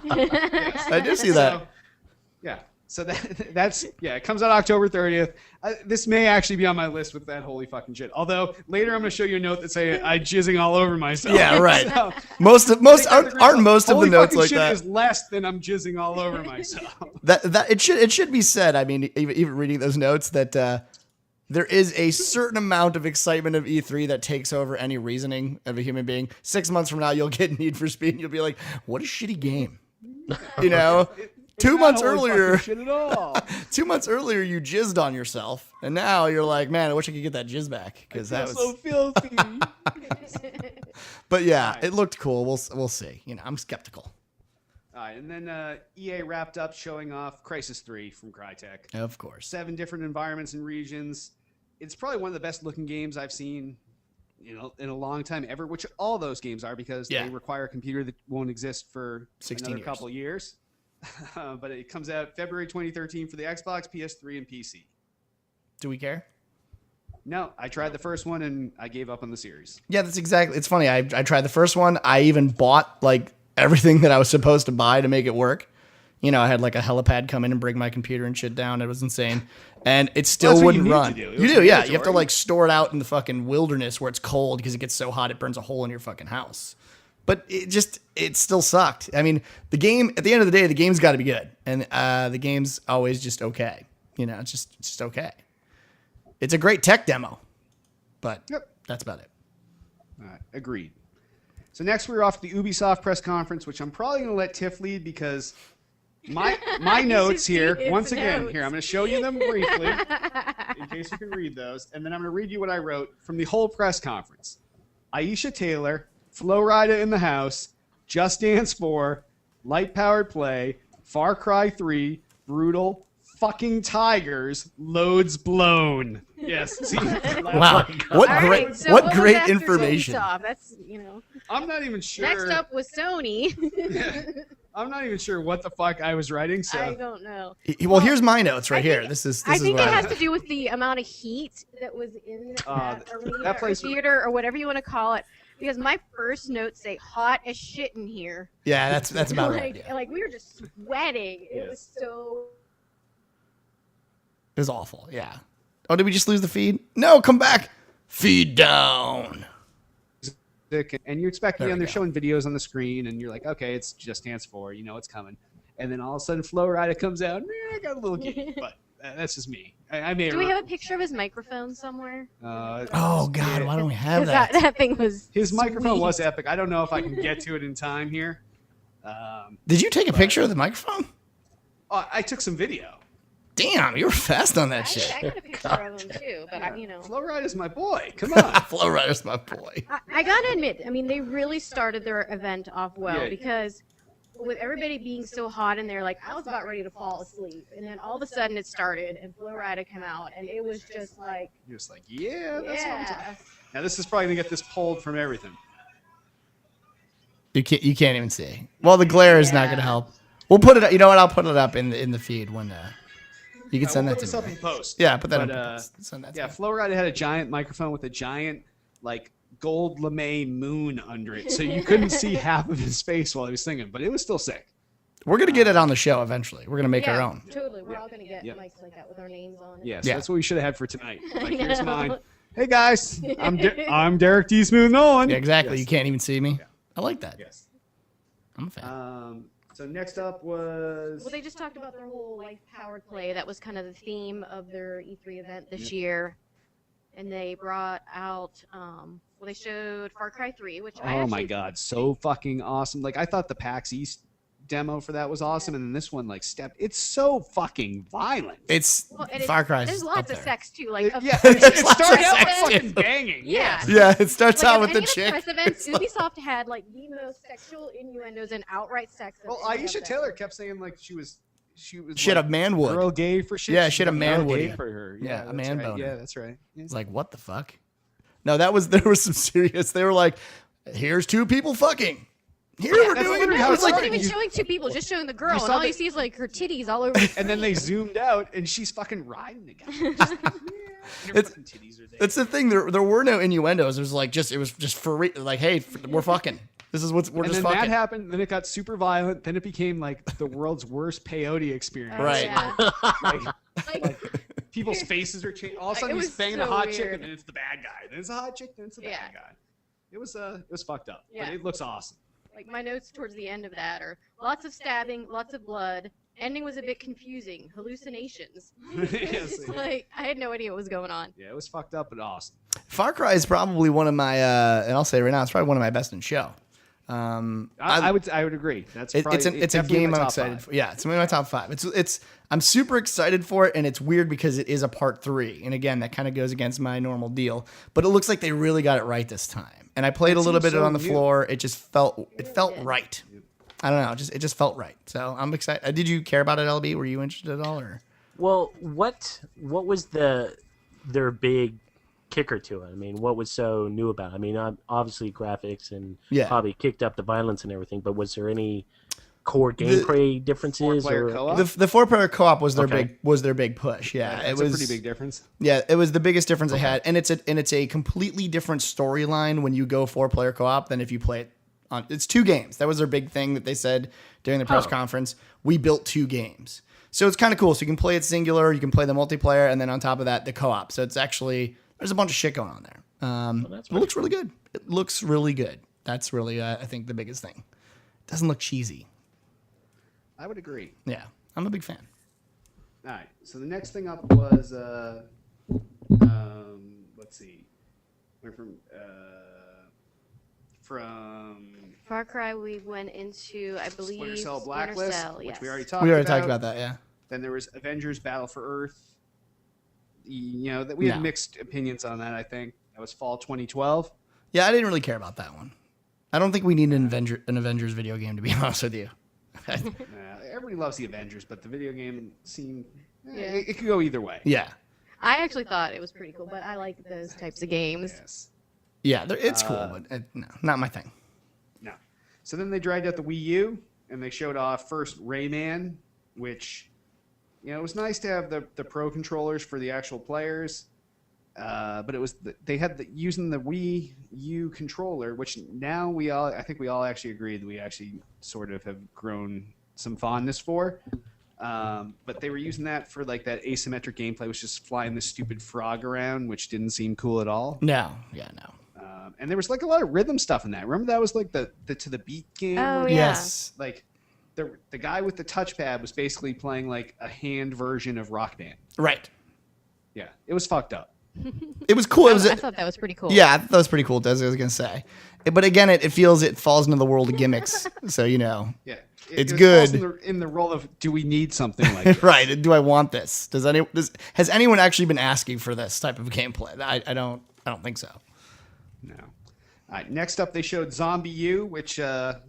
Yes. I do see that. So, yeah. So that's it comes out October 30th. This may actually be on my list with that holy fucking shit. Although later I'm going to show you a note that say I'm jizzing all over myself. Yeah, right. So, aren't most of the holy notes fucking like shit that? is less than I'm jizzing all over myself. That it should be said. I mean, even reading those notes that there is a certain amount of excitement of E3 that takes over any reasoning of a human being. 6 months from now, you'll get Need for Speed and you'll be like, "What a shitty game," you know. 2 months earlier, shit at all. 2 months earlier, you jizzed on yourself, and now you're like, "Man, I wish I could get that jizz back," because that was so filthy. But yeah, it looked cool. We'll see. You know, I'm skeptical. All right, and then EA wrapped up showing off Crysis 3 from Crytek. Of course. 7 different environments and regions. It's probably one of the best looking games I've seen, in a long time ever. Which all those games are because they require a computer that won't exist for 16 another years. couple years. But it comes out February 2013 for the Xbox, PS3, and PC. Do we care? No, I tried the first one and I gave up on the series. Yeah, that's exactly. It's funny. I tried the first one. I even bought like everything that I was supposed to buy to make it work. You know, I had like a helipad come in and bring my computer and shit down. It was insane. And it still wouldn't run. You do, yeah. You have to like store it out in the fucking wilderness where it's cold because it gets so hot it burns a hole in your fucking house. But it still sucked. I mean, the game, at the end of the day, the game's got to be good. And the game's always just okay. You know, it's just okay. It's a great tech demo. But that's about it. All right, agreed. So next we're off to the Ubisoft press conference, which I'm probably going to let Tiff lead because my notes here, once again, here, I'm going to show you them briefly in case you can read those. And then I'm going to read you what I wrote from the whole press conference. Aisha Taylor, Flo Rida in the house, Just Dance 4, Light Powered Play, Far Cry 3, Brutal, fucking Tigers, Loads Blown. Yes. See? Wow. So what was great after information. Ubisoft? That's, I'm not even sure. Next up was Sony. I'm not even sure what the fuck I was writing. So I don't know. Well, here's my notes right here. This I is think what it I has to do with the amount of heat that was in that arena that place- or theater or whatever you want to call it. Because my first notes say hot as shit in here. Yeah, that's about right. Yeah. Like we were just sweating. It was so. It was awful. Yeah. Oh, did we just lose the feed? No, come back. Feed down. and you expect There we they're go. showing videos on the screen, and you're like, okay, it's Just Dance 4, it's coming. And then all of a sudden, Flo Rida comes out. I got a little gay, but that's just me. I may Do we have a picture of his microphone somewhere? Oh God, why don't we have 'Cause that? that thing was. His microphone sweet. was epic. I don't know if I can get to it in time here. Did you take a picture of the microphone? I took some video. Damn, you were fast on that shit. I got a picture of him too, but Flo Rida's my boy. Come on. Flow Rider's my boy. I gotta admit, they really started their event off well Yeah. because with everybody being so hot in there, like I was about ready to fall asleep, and then all of a sudden it started, and Flo Rida came out, and it was just like, You're just like, yeah, that's what I'm talking yeah. Now, this is probably going to get this pulled from everything. You can't even see. Well, the glare is not going to help. We'll put it. You know what? I'll put it up in the feed when you can send we'll that put this to up me. in post. Yeah, put that in But, post. Send that to Yeah, me. Flo Rida had a giant microphone with a giant, gold lame moon under it, so you couldn't see half of his face while he was singing, but it was still sick. We're gonna get it on the show eventually. We're gonna make our own. Totally, we're all gonna get Yeah. mics like that with our names on it. Yeah, so Yeah. that's what we should have had for tonight. I Here's know. mine. Hey guys, I'm Derek D. Smooth Nolan. Yeah, exactly. Yes. You can't even see me. I like that. Yes. I'm a fan. So next up was Well, they just talked about their whole life-powered play. That was kind of the theme of their E3 event this year. And they brought out, they showed Far Cry 3, which I oh actually... my god, so fucking awesome! I thought the PAX East demo for that was awesome, and then this one it's so fucking violent. It's Well, and Far Cry's There's up lots of there. sex, too. Yeah, Of- it starts out with sex, fucking too. banging. Yeah. Yeah, it starts out of with the any of chick. press events, Ubisoft had the most sexual innuendos and outright sex. of Well, any of Aisha them. Taylor kept saying she was Shit, a man would. girl gay for shit. Yeah, She's shit, a girl man would, gay yeah. for her. Yeah, a that's man right. boner. Yeah, that's right. Yeah. It's like, what the fuck? No, there was some serious. They were like, here's two people fucking. Here we're that's doing literally it. how I it was It like, wasn't even You- showing two people, just showing the girl, and saw all the- you see is her titties all over. And then they zoomed out, and she's fucking riding the guy. Just, yeah, and her fucking titties are there. that's the thing. There were no innuendos. It was it was just for hey, we're fucking. This is we're and just then fucking. that happened. Then it got super violent. Then it became like the world's worst peyote experience. Right. Yeah. Like people's faces are changing. All of a sudden, It he's was banging a so hot weird. chick, and then it's the bad guy. Then it's a hot chick, then it's the Yeah. bad guy. It was fucked up, Yeah. but it looks awesome. Like my notes towards the end of that are lots of stabbing, lots of blood. Ending was a bit confusing. Hallucinations. Yes. Like I had no idea what was going on. Yeah, it was fucked up but awesome. Far Cry is probably one of my, and I'll say it right now, it's probably one of my best in show. I would agree. That's It's probably, a definitely game my I'm top excited 5. for. Yeah, it's in my top 5. It's I'm super excited for it, and it's weird because it is a part 3, and again that kind of goes against my normal deal. But it looks like they really got it right this time. And I played a little seems bit so on the new. floor. It just felt Yeah. right. I don't know, it just felt right. So I'm excited. Did you care about it, LB? Were you interested at all, or? Well, what was their big kicker to it? I mean, what was so new about it? I mean, obviously graphics and Yeah. probably kicked up the violence and everything, but was there any core gameplay differences? Four-player Or co-op? The 4-player co-op was their Okay. big push. Yeah, It's it was a pretty big difference. Yeah, it was the biggest difference I had, and it's a completely different storyline when you go 4-player co-op than if you play it on. It's 2 games. That was their big thing that they said during the press conference. We built 2 games, so it's kind of cool. So you can play it singular, you can play the multiplayer, and then on top of that, the co-op. So it's actually there's a bunch of shit going on there. that's It looks really good. It looks really good. That's really I think the biggest thing. It doesn't look cheesy. I would agree. Yeah, I'm a big fan. All right. So the next thing up was let's see. Went from Far Cry, we went into, I believe, Splinter Cell Splinter Blacklist, Cell, which yes. we already talked We already about. talked about that. Yeah. Then there was Avengers Battle for Earth. You know, that we had No. mixed opinions on that, I think. That was fall 2012. Yeah, I didn't really care about that one. I don't think we need an Avengers video game, to be honest with you. Everybody loves the Avengers, but the video game seemed Yeah. it could go either way. Yeah. I actually thought it was pretty cool, but I like those types of games. Yes. Yeah, it's cool, but no, not my thing. No. So then they dragged out the Wii U and they showed off first Rayman, which, you know, it was nice to have the pro controllers for the actual players. But it was they had using the Wii U controller, which now I think we all actually agree that we actually sort of have grown some fondness for. But they were using that for like that asymmetric gameplay, which is flying this stupid frog around, which didn't seem cool at all. No, yeah, no. And there was like a lot of rhythm stuff in that. Remember that was like the to the beat game. Oh, where, yeah. Yes. Like the guy with the touchpad was basically playing like a hand version of Rock Band. Right. Yeah, it was fucked up. It was cool. It was I thought that was pretty cool. yeah, that was pretty cool. That's what I was gonna say. But again, it falls into the world of gimmicks. So you know, Yeah, It's it good. falls in the role of do we need something like this? right? Do I want this? Has anyone actually been asking for this type of gameplay? I don't think so. No. All right, next up, they showed Zombie U, which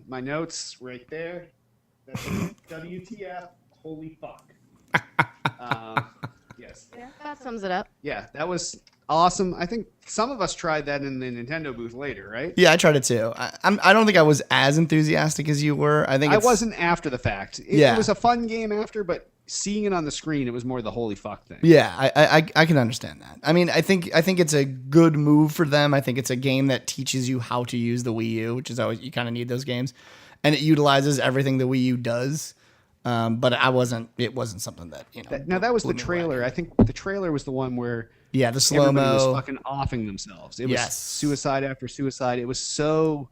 my notes right there. That's WTF? Holy fuck. Yes. Yeah, that sums it up. Yeah, that was awesome. I think some of us tried that in the Nintendo booth later, right? Yeah, I tried it too. I don't think I was as enthusiastic as you were. I think I it's, wasn't after the fact. Yeah. It was a fun game after, but seeing it on the screen, it was more the holy fuck thing. Yeah, I can understand that. I mean, I think it's a good move for them. I think it's a game that teaches you how to use the Wii U, which is always you kind of need those games, and it utilizes everything the Wii U does. But it wasn't something that Now that was blew the me trailer. away. I think the trailer was the one where Yeah, the slow everybody was mo. fucking offing themselves. It was Yes. suicide after suicide. It was so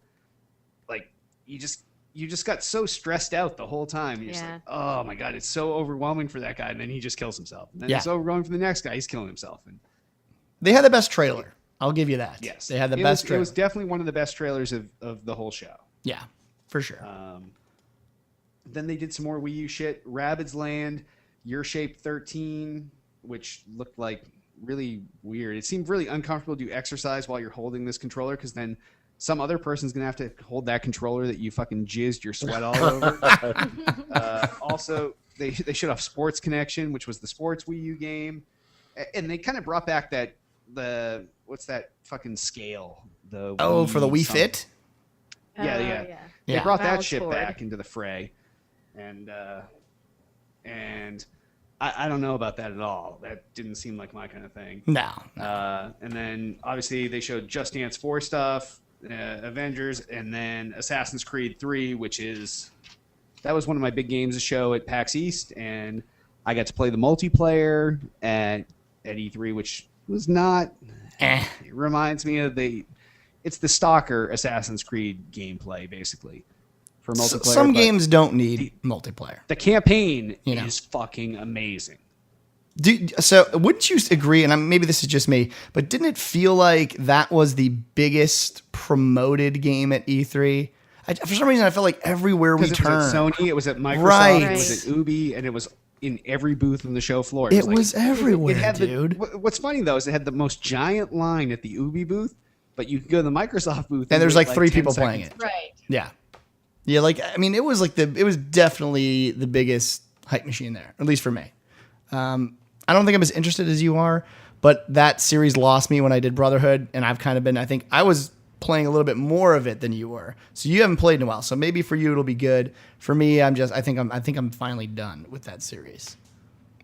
like you just got so stressed out the whole time. You're just Yeah. like, oh my god, it's so overwhelming for that guy, and then he just kills himself. And then Yeah. it's overwhelming for the next guy. He's killing himself. And They had the best trailer. I'll give you that. yes, they had the it best was, trailer. It was definitely one of the best trailers of the whole show. Yeah, for sure. Then they did some more Wii U shit. Rabbids Land, Your Shape 13, which looked like really weird. It seemed really uncomfortable to do exercise while you're holding this controller, because then some other person's going to have to hold that controller that you fucking jizzed your sweat all over. Also, they showed off Sports Connection, which was the sports Wii U game. And they kind of brought back what's that fucking scale? For the Wii Wii something. Fit. Yeah, Oh, yeah. yeah. They Yeah. brought that Balance shit board. back into the fray, and I don't know about that at all. That didn't seem like my kind of thing. No. And then obviously they showed Just Dance 4 stuff, Avengers, and then Assassin's Creed 3, that was one of my big games to show at PAX East, and I got to play the multiplayer at E3, which was not. It reminds me of it's the stalker Assassin's Creed gameplay, basically. For multiplayer, some games don't need multiplayer. The campaign is fucking amazing. So wouldn't you agree, and maybe this is just me, but didn't it feel like that was the biggest promoted game at E3? For some reason, I felt like everywhere we turned. It was at Sony, it was at Microsoft, right. It was at Ubi, and it was in every booth on the show floor. It was everywhere, dude. What's funny, though, is it had the most giant line at the Ubi booth, but you could go to the Microsoft booth. And there's like 3 people playing it. Right. Yeah. Yeah, it was it was definitely the biggest hype machine there, at least for me. I don't think I'm as interested as you are, but that series lost me when I did Brotherhood, and I've kind of been, I think I was playing a little bit more of it than you were. So you haven't played in a while. So maybe for you it'll be good. For me, I think I'm finally done with that series.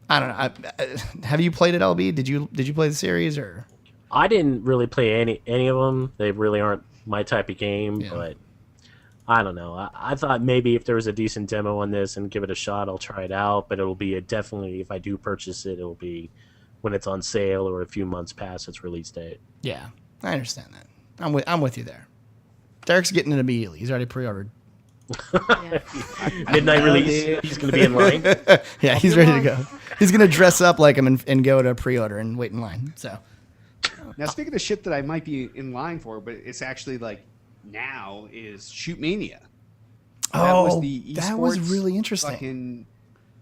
I don't know. Have you played it, LB? Did you play the series or? I didn't really play any of them. They really aren't my type of game, but I don't know. I thought maybe if there was a decent demo on this and give it a shot, I'll try it out. But it'll be definitely, if I do purchase it, it'll be when it's on sale or a few months past its release date. Yeah, I understand that. I'm with you there. Derek's getting it immediately. He's already pre-ordered. Midnight release. He's going to be in line. Yeah, he's ready to go. He's going to dress up like him and go to pre-order and wait in line. So now, speaking of shit that I might be in line for, but it's actually now is Shoot Mania. That was really interesting.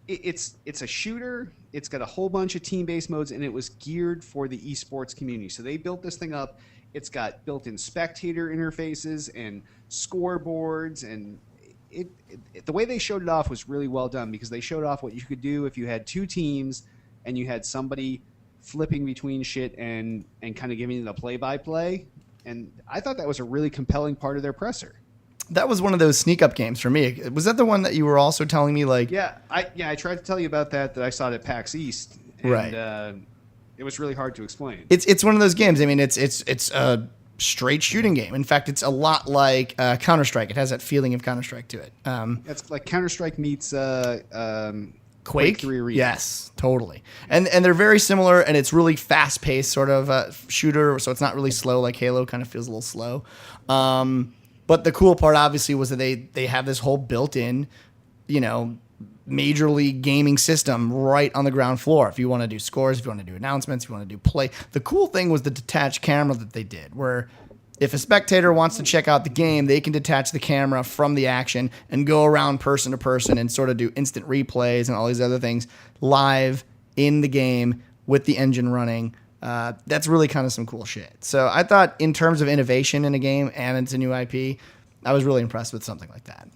It's a shooter. It's got a whole bunch of team-based modes, and it was geared for the esports community. So they built this thing up. It's got built-in spectator interfaces and scoreboards, and the way they showed it off was really well done because they showed off what you could do if you had 2 teams and you had somebody flipping between shit and kind of giving you the play-by-play. And I thought that was a really compelling part of their presser. That was one of those sneak up games for me. Was that the one that you were also telling me I tried to tell you about that I saw it at PAX East. And, right. It was really hard to explain. It's one of those games. I mean, it's a straight shooting game. In fact, it's a lot like Counter-Strike. It has that feeling of Counter-Strike to it. It's like Counter-Strike meets Quake 3 Arena. Yes, totally. And they're very similar, and it's really fast-paced sort of shooter, so it's not really slow like Halo. Kind of feels a little slow. But the cool part, obviously, was that they have this whole built-in, major league gaming system right on the ground floor. If you want to do scores, if you want to do announcements, if you want to do play. The cool thing was the detached camera that they did, where if a spectator wants to check out the game, they can detach the camera from the action and go around person to person and sort of do instant replays and all these other things live in the game with the engine running. That's really kind of some cool shit. So I thought in terms of innovation in a game and it's a new IP, I was really impressed with something like that.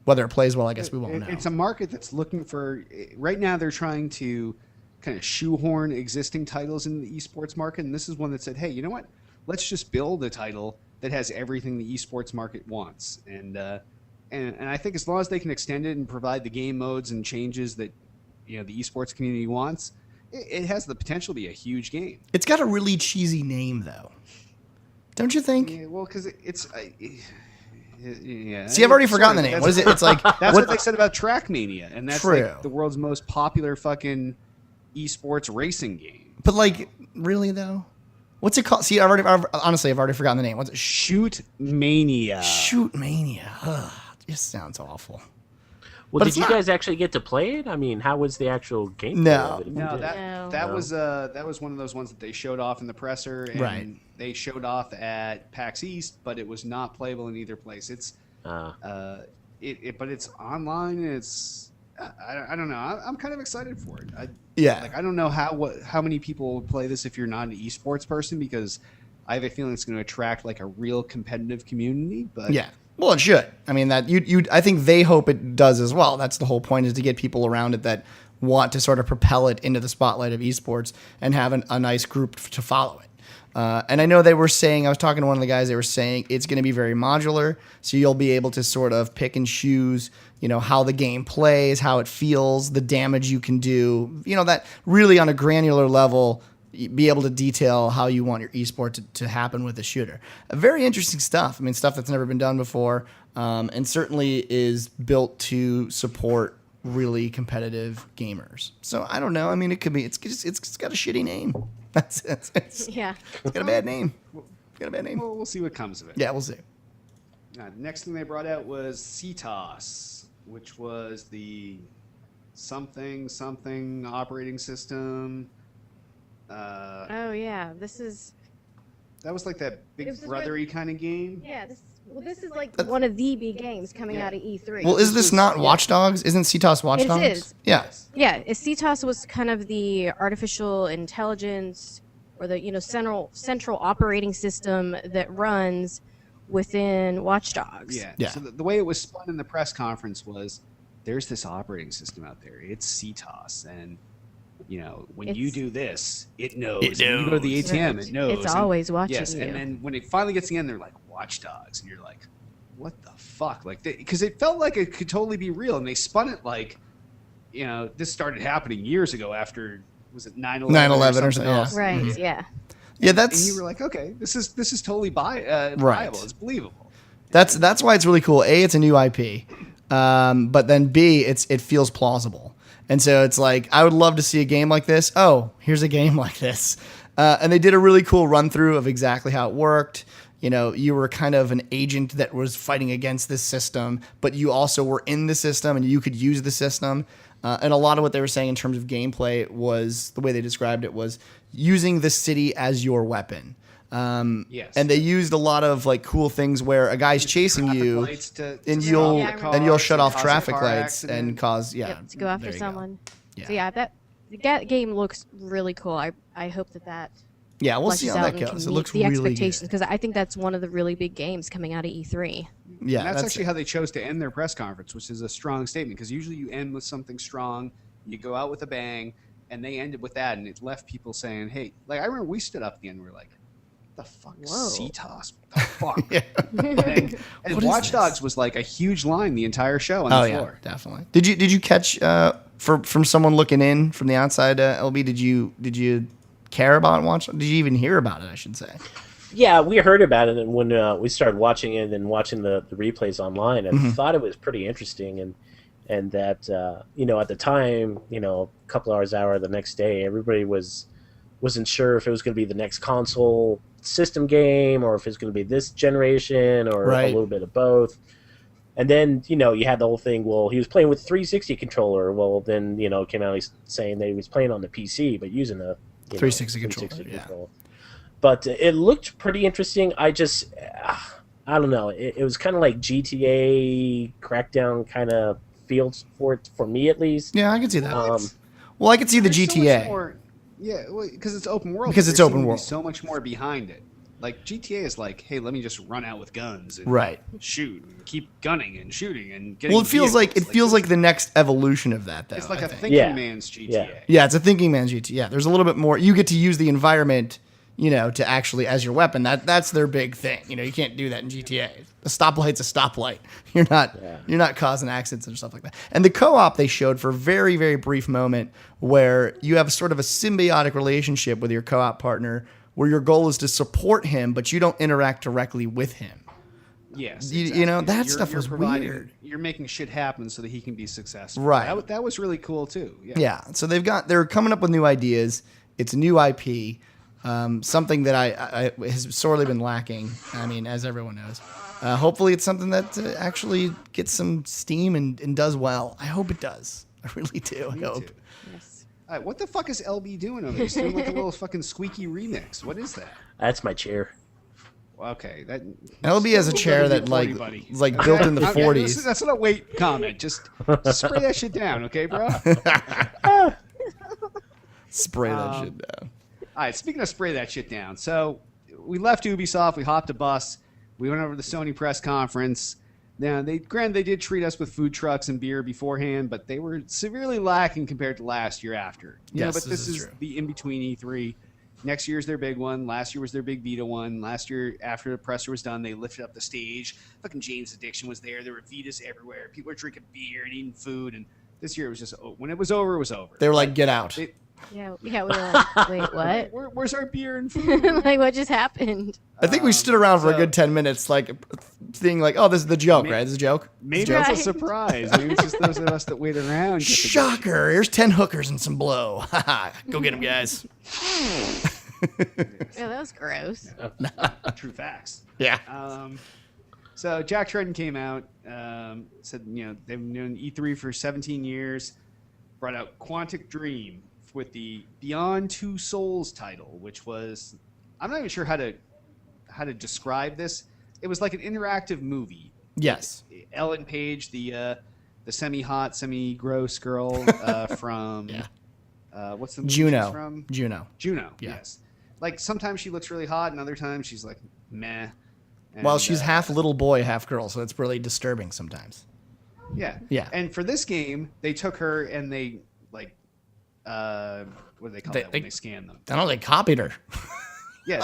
Whether it plays well, I guess we won't know. It's a market that's looking for, right now they're trying to kind of shoehorn existing titles in the esports market. And this is one that said, hey, you know what? Let's just build a title that has everything the esports market wants. And I think as long as they can extend it and provide the game modes and changes that the esports community wants, it has the potential to be a huge game. It's got a really cheesy name, though. Don't you think? Yeah, well, because it's... See, I've already forgotten the name. What is it? It's like... That's what they said about Trackmania, and that's true. Like the world's most popular fucking esports racing game. But, really, though? What's it called? See, I've already forgotten the name. What's it? Shoot Mania. Shoot Mania. Ugh, it just sounds awful. Well, but did you guys actually get to play it? I mean, how was the actual game? No, that was one of those ones that they showed off in the presser, and right. They showed off at PAX East, but it was not playable in either place. It's but it's online. And it's I don't know. I'm kind of excited for it. I don't know how many people would play this if you're not an esports person, because I have a feeling it's going to attract a real competitive community. But yeah. Well, it should. I mean, that I think they hope it does as well. That's the whole point, is to get people around it that want to sort of propel it into the spotlight of esports and have a nice group to follow it. And I know they were saying, I was talking to one of the guys, they were saying it's going to be very modular, so you'll be able to sort of pick and choose, how the game plays, how it feels, the damage you can do, that really on a granular level, be able to detail how you want your esport to happen with a shooter. Very interesting stuff. I mean, stuff that's never been done before, and certainly is built to support really competitive gamers. So I don't know. I mean, it could be. It's got a shitty name. Yeah. It's got a bad name. We'll see what comes of it. Yeah, we'll see. Next thing they brought out was CTOS, which was the something operating system. Oh yeah, this is. That was like that Big Brothery kind of game. Yeah, this is like one of the big games coming out of E3. Well, is this not Watch Dogs? Isn't CTOS Watch Dogs? It is. Yeah. Yeah, CTOS was kind of the artificial intelligence or the central operating system that runs within Watch Dogs. Yeah. So the way it was spun in the press conference was, there's this operating system out there. It's CTOS, and when you do this, it knows. When you go to the ATM, it knows. It's always watching you. you. And then when it finally gets to the end, they're like, Watch Dogs, and you're like, what the fuck? Like, because it felt like it could totally be real, and they spun it like, this started happening years ago after, was it 9/11? 9/11 or something else? Right. Mm-hmm. Yeah. Yeah, that's. And you were like, okay, this is totally viable. It's believable. That's why it's really cool. A, it's a new IP, but then B, it feels plausible. And so it's like, I would love to see a game like this. Oh, here's a game like this. And they did a really cool run through of exactly how it worked. You were kind of an agent that was fighting against this system, but you also were in the system and you could use the system. And a lot of what they were saying in terms of gameplay was, the way they described it was using the city as your weapon. Yes. And they used a lot of like cool things where a guy's chasing you, and you'll shut off traffic lights and cause to go after someone. Yeah. So that game looks really cool. I hope that. Yeah, we'll see how that goes. It looks really good. The expectations, because I think that's one of the really big games coming out of E3. Yeah, and that's actually how they chose to end their press conference, which is a strong statement. Because usually you end with something strong, you go out with a bang, and they ended with that, and it left people saying, "Hey," like I remember we stood up at the end, and we were like, "The fuck, CTOS? What the fuck?" and Watch Dogs was like a huge line the entire show on the floor. Yeah, definitely. Did you catch from someone looking in from the outside, LB? Did you care about Watch? Did you even hear about it? I should say. Yeah, we heard about it, and when we started watching it and watching the replays online, I thought it was pretty interesting, and that at the time, a couple hours the next day, everybody wasn't sure if it was going to be the next console system game or if it's going to be this generation or a little bit of both. And then you had the whole thing. Well, he was playing with 360 controller. Well, then it came out saying that he was playing on the PC but using a 360 controller. Yeah. But it looked pretty interesting. I don't know. It was kind of like GTA Crackdown kind of feels for me at least. Yeah, I can see that. I can see the GTA. Because it's open world. Because it's open world. So much more behind it. Like GTA is like, hey, let me just run out with guns and shoot, and keep gunning and shooting and getting. Well, it feels like the next evolution of that, though. It's like thinking man's GTA. Yeah, it's a thinking man's GTA. Yeah, there's a little bit more. You get to use the environment, to actually as your weapon. That's their big thing. You can't do that in GTA. A stoplight's a stoplight. You're not causing accidents and stuff like that. And the co-op they showed for a very, very brief moment where you have sort of a symbiotic relationship with your co-op partner, where your goal is to support him, but you don't interact directly with him. Yes, that stuff was weird. You're making shit happen so that he can be successful. Right. That was really cool too. Yeah. So they're coming up with new ideas. It's a new IP, something that I has sorely been lacking. I mean, as everyone knows. Hopefully, it's something that actually gets some steam and does well. I hope it does. I really do. I hope. Too. Yes. All right, what the fuck is LB doing over there? He's doing like a little fucking squeaky remix. What is that? That's my chair. Okay, that LB has a chair that is like built in the 40s. That's not a wait comment. Just spray that shit down, okay, bro? Spray that shit down. All right, speaking of spray that shit down, so we left Ubisoft, we hopped a bus, we went over to the Sony press conference. Now, they did treat us with food trucks and beer beforehand, but they were severely lacking compared to last year after. Yes, but this is the in-between E3. Next year's their big one. Last year was their big Vita one. Last year, after the presser was done, they lifted up the stage. Fucking James Addiction was there. There were Vitas everywhere. People were drinking beer and eating food. And this year it was just, when it was over, it was over. They were like, get out. Yeah, we were like, wait, what? Where's our beer and food? Like, what just happened? I think we stood around for a so- good 10 minutes, like seeing like, oh, this is the joke, right? This is a joke. Maybe Right. it's a surprise. Maybe it's just those of us that wait around. get to get Shocker! Here's 10 hookers and some blow. Haha, go get them, guys. Yeah, that was gross. true facts. Yeah. So Jack Tretton came out, said, they've been doing E3 for 17 years, brought out Quantic Dream with the Beyond Two Souls title, which was, I'm not even sure how to describe this. It was like an interactive movie. Yes. Ellen Page, the semi-hot, semi-gross girl from what's the movie she's Juno. from? Juno. Juno, Yeah. yes. Like sometimes she looks really hot, and other times she's like meh. And, Well, she's half little boy, half girl, so it's really disturbing sometimes. Yeah. Yeah. And for this game, they took her and they like what do they call that when they scan them? I don't know, they copied her. Yeah.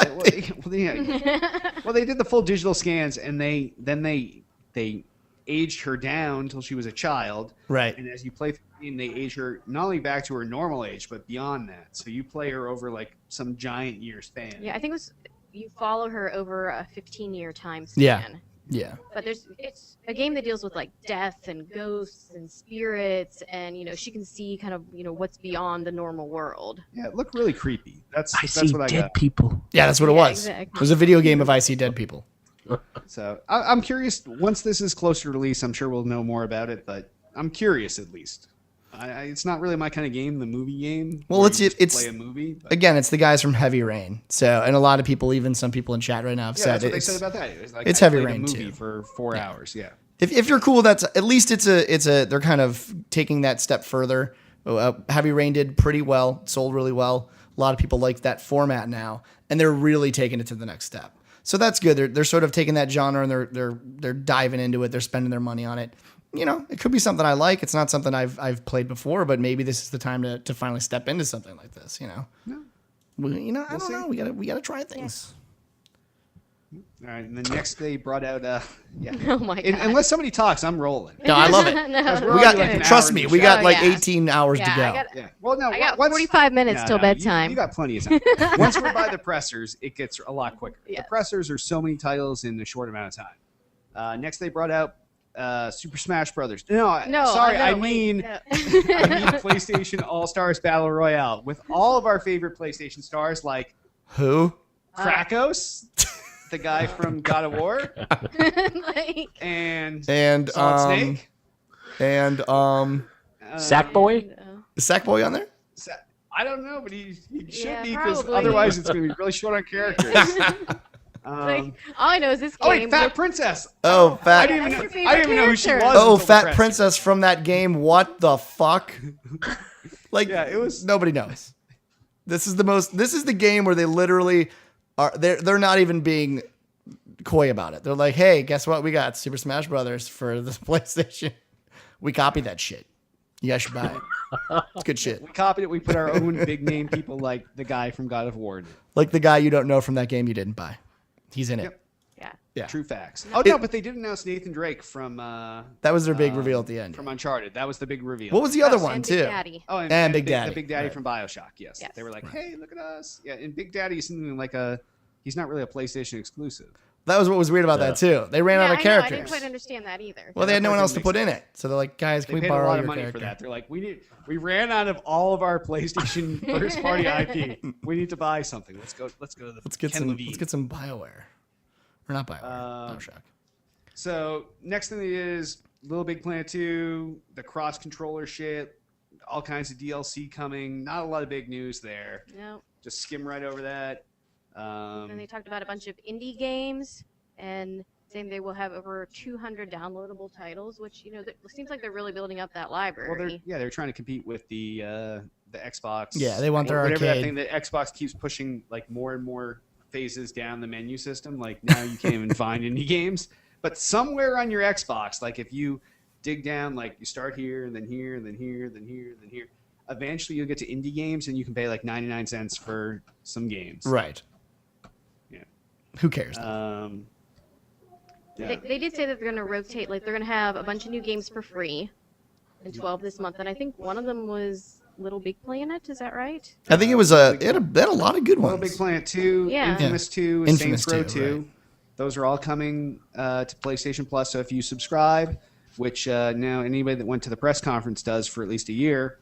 Well, they did the full digital scans, and they aged her down until she was a child. Right. And as you play through the game, they age her not only back to her normal age, but beyond that. So you play her over like some giant year span. Yeah, I think it was you follow her over a 15-year time Yeah. span. Yeah. But it's a game that deals with like death and ghosts and spirits, and she can see kind of what's beyond the normal world. Yeah, it looked really creepy. That's see what I dead got. people. Yeah, that's what it Yeah, was. exactly. It was a video game of I See Dead People. So I'm curious. Once this is closer to release, I'm sure we'll know more about it. But I'm curious at least. It's not really my kind of game, the movie game. Well, where it's- you just it's- play a movie. But Again, it's the guys from Heavy Rain. So, and a lot of people, even some people in chat right now, have yeah, said that's what they it's, said about that. It was like, it's I Heavy played Rain a movie too. for 4 hours. Yeah. If you're cool, that's at least it's a they're kind of taking that step further. Heavy Rain did pretty well, sold really well. A lot of people like that format now, and they're really taking it to the next step. So that's good. They're sort of taking that genre and they're diving into it. They're spending their money on it. It could be something I like. It's not something I've played before, but maybe this is the time to finally step into something like this. No. I We'll don't see. know. We gotta try things. All right. And then next they brought out yeah. Oh my god! Unless somebody talks, I'm rolling. No, I love it. No, we're We already got like an trust hour me. into We the got show. like Oh, yeah. 18 hours Yeah, to go. I got Yeah. Well, no. I got once- 45 minutes till you- bedtime. You got plenty of time. Once we're by the pressers, it gets a lot quicker. Yes. The pressers are so many titles in a short amount of time. Next, they brought out Super Smash Brothers. No, sorry, no, I wait, mean no. I mean PlayStation All Stars Battle Royale with all of our favorite PlayStation stars like Who? Krakos, the guy from God of War, Like, and And Solid Snake. and Sackboy? is Sackboy on there? I don't know, but he should Yeah, be because probably. otherwise it's going to be really short on characters. like, all I know is this Oh game. wait, Fat with- Princess. Oh, I Fat. didn't even That's know. your I didn't even know who she favorite was. character. Oh, until the Fat press. Princess from that game. What the fuck? Like, Yeah, it was- Nobody knows. This is the game where they literally are. They're not even being coy about it. They're like, hey, guess what? We got Super Smash Brothers for the PlayStation. We copied that shit. You guys should buy it. It's good shit. We copied it. We put our own big name people like the guy from God of War. in it. Like the guy you don't know from that game you didn't buy. He's in it. Yep. Yeah. Yeah. True facts. Oh no, but they did announce Nathan Drake from That was their big reveal at the end. from Uncharted. That was the big reveal. What was the other Oh, one and Big too? Daddy. Oh, And Big Daddy. the Big Daddy Right. from BioShock. Yes. Yes. They were like, "Hey, look at us." Yeah, and Big Daddy is something like he's not really a PlayStation exclusive. That was what was weird about that too. They ran Yeah, out of I know, I characters. didn't quite understand that either. Well, they had no that one part else to didn't put make in it, so they're like, "Guys, They can we paid a borrow lot your of money character?" for that. They're like, we ran out of all of our PlayStation first party IP. We need to buy something. Let's go to the Let's get Ken some. Levine. Let's get some Bioware, or not Bioware. BioShock. So next thing is Little Big Planet 2, the cross controller shit, all kinds of DLC coming. Not a lot of big news there. No. Just skim right over that. And they talked about a bunch of indie games and saying they will have over 200 downloadable titles, which it seems like they're really building up that Well, library. they're trying to compete with the Xbox. Yeah, they want their whatever arcade. that thing that Xbox keeps pushing like more and more phases down the menu system. Like now you can't even find indie games. But somewhere on your Xbox, like if you dig down, like you start here and then here and then here and then here and then here, eventually you'll get to indie games and you can pay like 99 cents for some games. Right. Yeah. Who cares? Yeah. They did say that they're going to rotate, like they're going to have a bunch of new games for free, and 12 this month. And I think one of them was Little Big Planet. Is that right? I think it was it had a lot of good Little ones. Big Planet 2, Yeah. Infamous 2, Infamous Saints Row 2, 2. right. Those are all coming to PlayStation Plus. So if you subscribe, which now anybody that went to the press conference does for at least a year,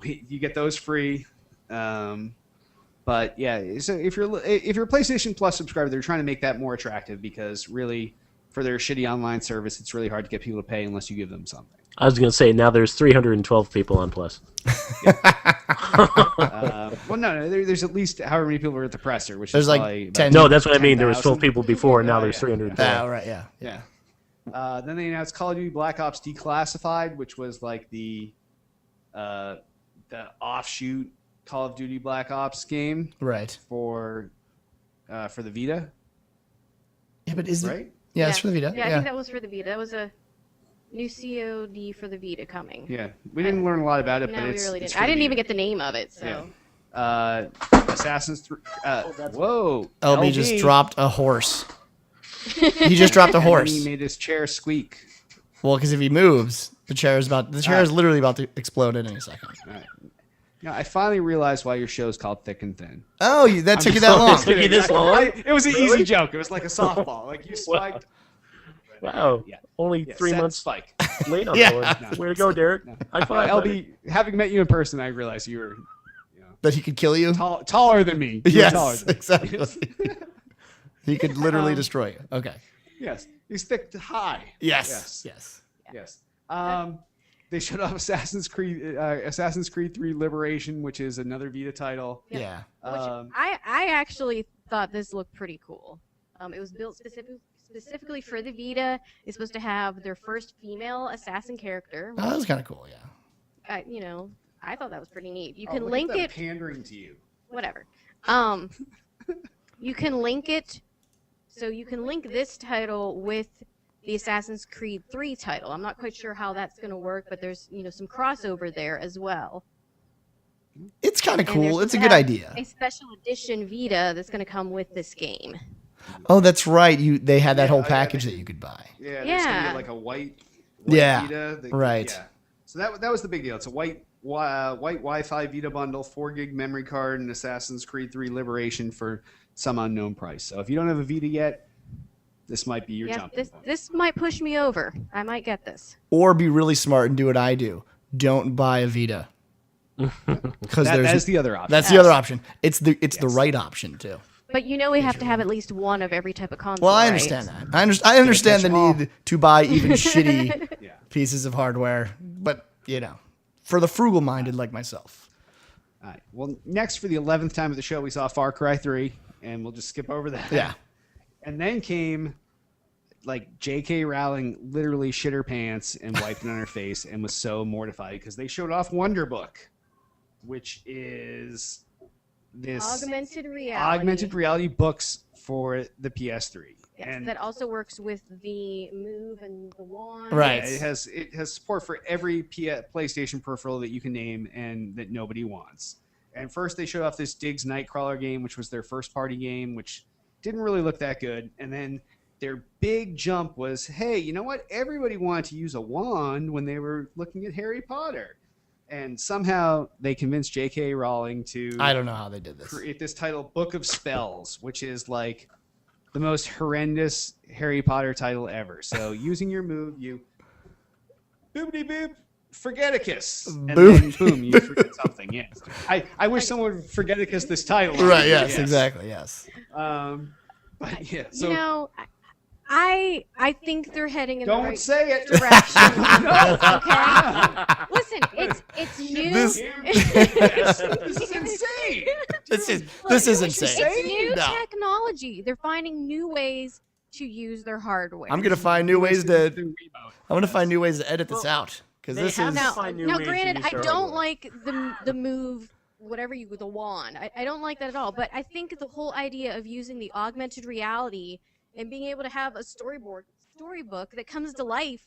you get those free. But yeah, so if you're a PlayStation Plus subscriber, they're trying to make that more attractive because really, for their shitty online service, it's really hard to get people to pay unless you give them something. I was going to say, now there's 312 people on Plus. Well, no, there's at least however many people were at the presser, which There's is like probably 10. No, that's what I mean. There was 10,000. 12 people before, and now there's Yeah. 312. Right, yeah. Yeah. Then they announced Call of Duty Black Ops Declassified, which was like the offshoot Call of Duty Black Ops game Right. for the Vita, Yeah, but is it? right? Yeah, it's for the Vita. Yeah, I think that was for the Vita. That was a new COD for the Vita coming. Yeah, we didn't learn a lot about it, No, but we it's really it's didn't. I for the didn't even Vita. get the name of it, so. Yeah. Assassin's 3. Whoa! LB just dropped a horse. He just dropped a And horse. he made his chair squeak. Well, because if he moves, the chair is literally about to explode in any second. All right. Yeah, I finally realized why your show is called Thick and Thin. Oh, that took you that long. Took you this long? It was an easy joke. It was like a softball. Like you spiked. Wow. Yeah. Only Yeah, 3 set months spike. late on Yeah. that one. No. Way to go, Derek. No. High five. buddy. LB, having met you in person, I realized you were That he could kill you? taller than me. You were taller Yes, than me. exactly. He could literally destroy you. Okay. Yes, he's thick to high. Yes. Yes. Yes. They showed off Assassin's Creed 3 Liberation, which is another Vita title. Yeah. I actually thought this looked pretty cool. It was built specifically for the Vita. It's supposed to have their first female assassin character. Oh, that was kind of cool, yeah. I thought that was pretty neat. You Oh, can look link at them it. pandering to you. Whatever. You can link it. So you can link this title with the Assassin's Creed 3 title. I'm not quite sure how that's going to work, but there's some crossover there as well. It's kind of And cool. there's It's a gonna good have idea. A special edition Vita that's going to come with this game. Oh, that's right. They had that Yeah, whole oh, yeah, package that you could buy. Yeah, there's gonna Yeah. be like a white Yeah, Vita. right. Yeah. So that was the big deal. It's a white Wi-Fi Vita bundle, 4 gig memory card, and Assassin's Creed 3 Liberation for some unknown price. So if you don't have a Vita yet, this might be your Yes, jumping point. this might push me over. I might get this. Or be really smart and do what I do. Don't buy a Vita. Because That is the other option. That's the other option. It's the right option too. But we have to have at least one of every type of console. Well, I right? understand that. I understand the need to buy even shitty Yeah. pieces of hardware, but for the frugal-minded like myself. All right. Well, next for the 11th time of the show, we saw Far Cry 3, and we'll just skip over that. Yeah. And then came, like, J.K. Rowling literally shit her pants and wiped it on her face and was so mortified because they showed off Wonder Book, which is this Augmented reality. books for the PS3. Yes, And that also works with the Move and the Wand. Right. yeah, it has support for every PlayStation peripheral that you can name and that nobody wants. And first they showed off this Diggs Nightcrawler game, which was their first party game, which didn't really look that good. And then their big jump was, hey, you know what? Everybody wanted to use a wand when they were looking at Harry Potter. And somehow they convinced J.K. Rowling to I don't know how they did this. create this title, Book of Spells, which is like the most horrendous Harry Potter title ever. So using your move, you boobity boop, Forgeticus. And then boom, you forget something. Yes. I wish someone would Forgeticus this title. Right, yes, exactly, yes. But yeah, so I think they're heading in the don't right say it. direction. No. Okay. Listen, it's new. This- This is insane. This is It's insane. new No. technology. They're finding new ways to use their hardware. I'm gonna find new ways to Remote. edit this out because they this have is to Now, find new now ways to granted, use I their don't hardware. like the move, whatever the wand. I don't like that at all. But I think the whole idea of using the augmented reality and being able to have a storybook that comes to life,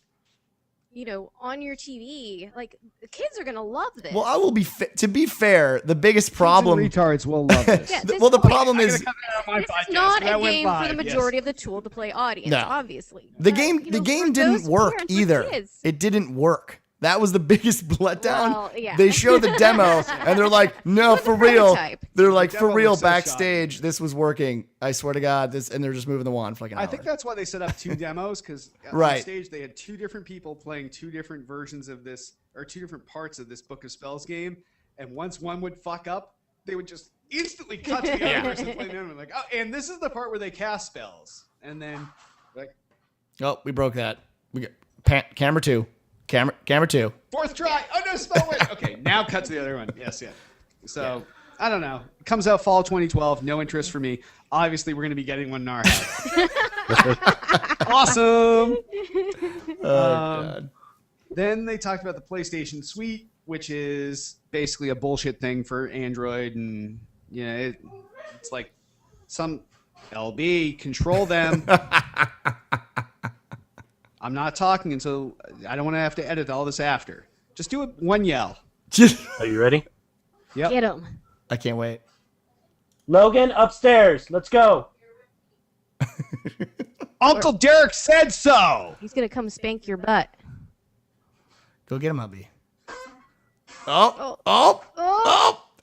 on your TV, like the kids are gonna love this. well. I will be to be fair. The biggest problem. Retards will love this. Yeah, Well, the this- problem is This is not a game for the majority of the tool to play audience, No. obviously. the But, game. The for game didn't those work parents with either. kids- It didn't work. That was the biggest letdown. Well, yeah. They show the demo and they're like, no, It was for a real. prototype. They're like, The for demo real, was so backstage, this was working. I swear to God, and they're just moving the wand for like an hour. I think that's why they set up 2 demos, because Right. on stage they had 2 different people playing 2 different versions of this, or 2 different parts of this Book of Spells game, and once one would fuck up, they would just instantly cut to the other person playing the other one. Like, oh, and this is the part where they cast spells, and then like, Oh, we broke that. We got camera 2. Camera 2. 4th try. Oh no, spell went. Okay, now cut to the other one. Yes, yeah. So I don't know. It comes out fall 2012. No interest for me. Obviously, we're going to be getting one in our house. Awesome. Oh, God. Then they talked about the PlayStation Suite, which is basically a bullshit thing for Android, and it's like some LB control them. I'm not talking until I don't want to have to edit all this after. Just do it one yell. Are you ready? Yep. Get him. I can't wait. Logan, upstairs. Let's go. Uncle Derek said so. He's gonna come spank your butt. Go get him, hubby. Oh.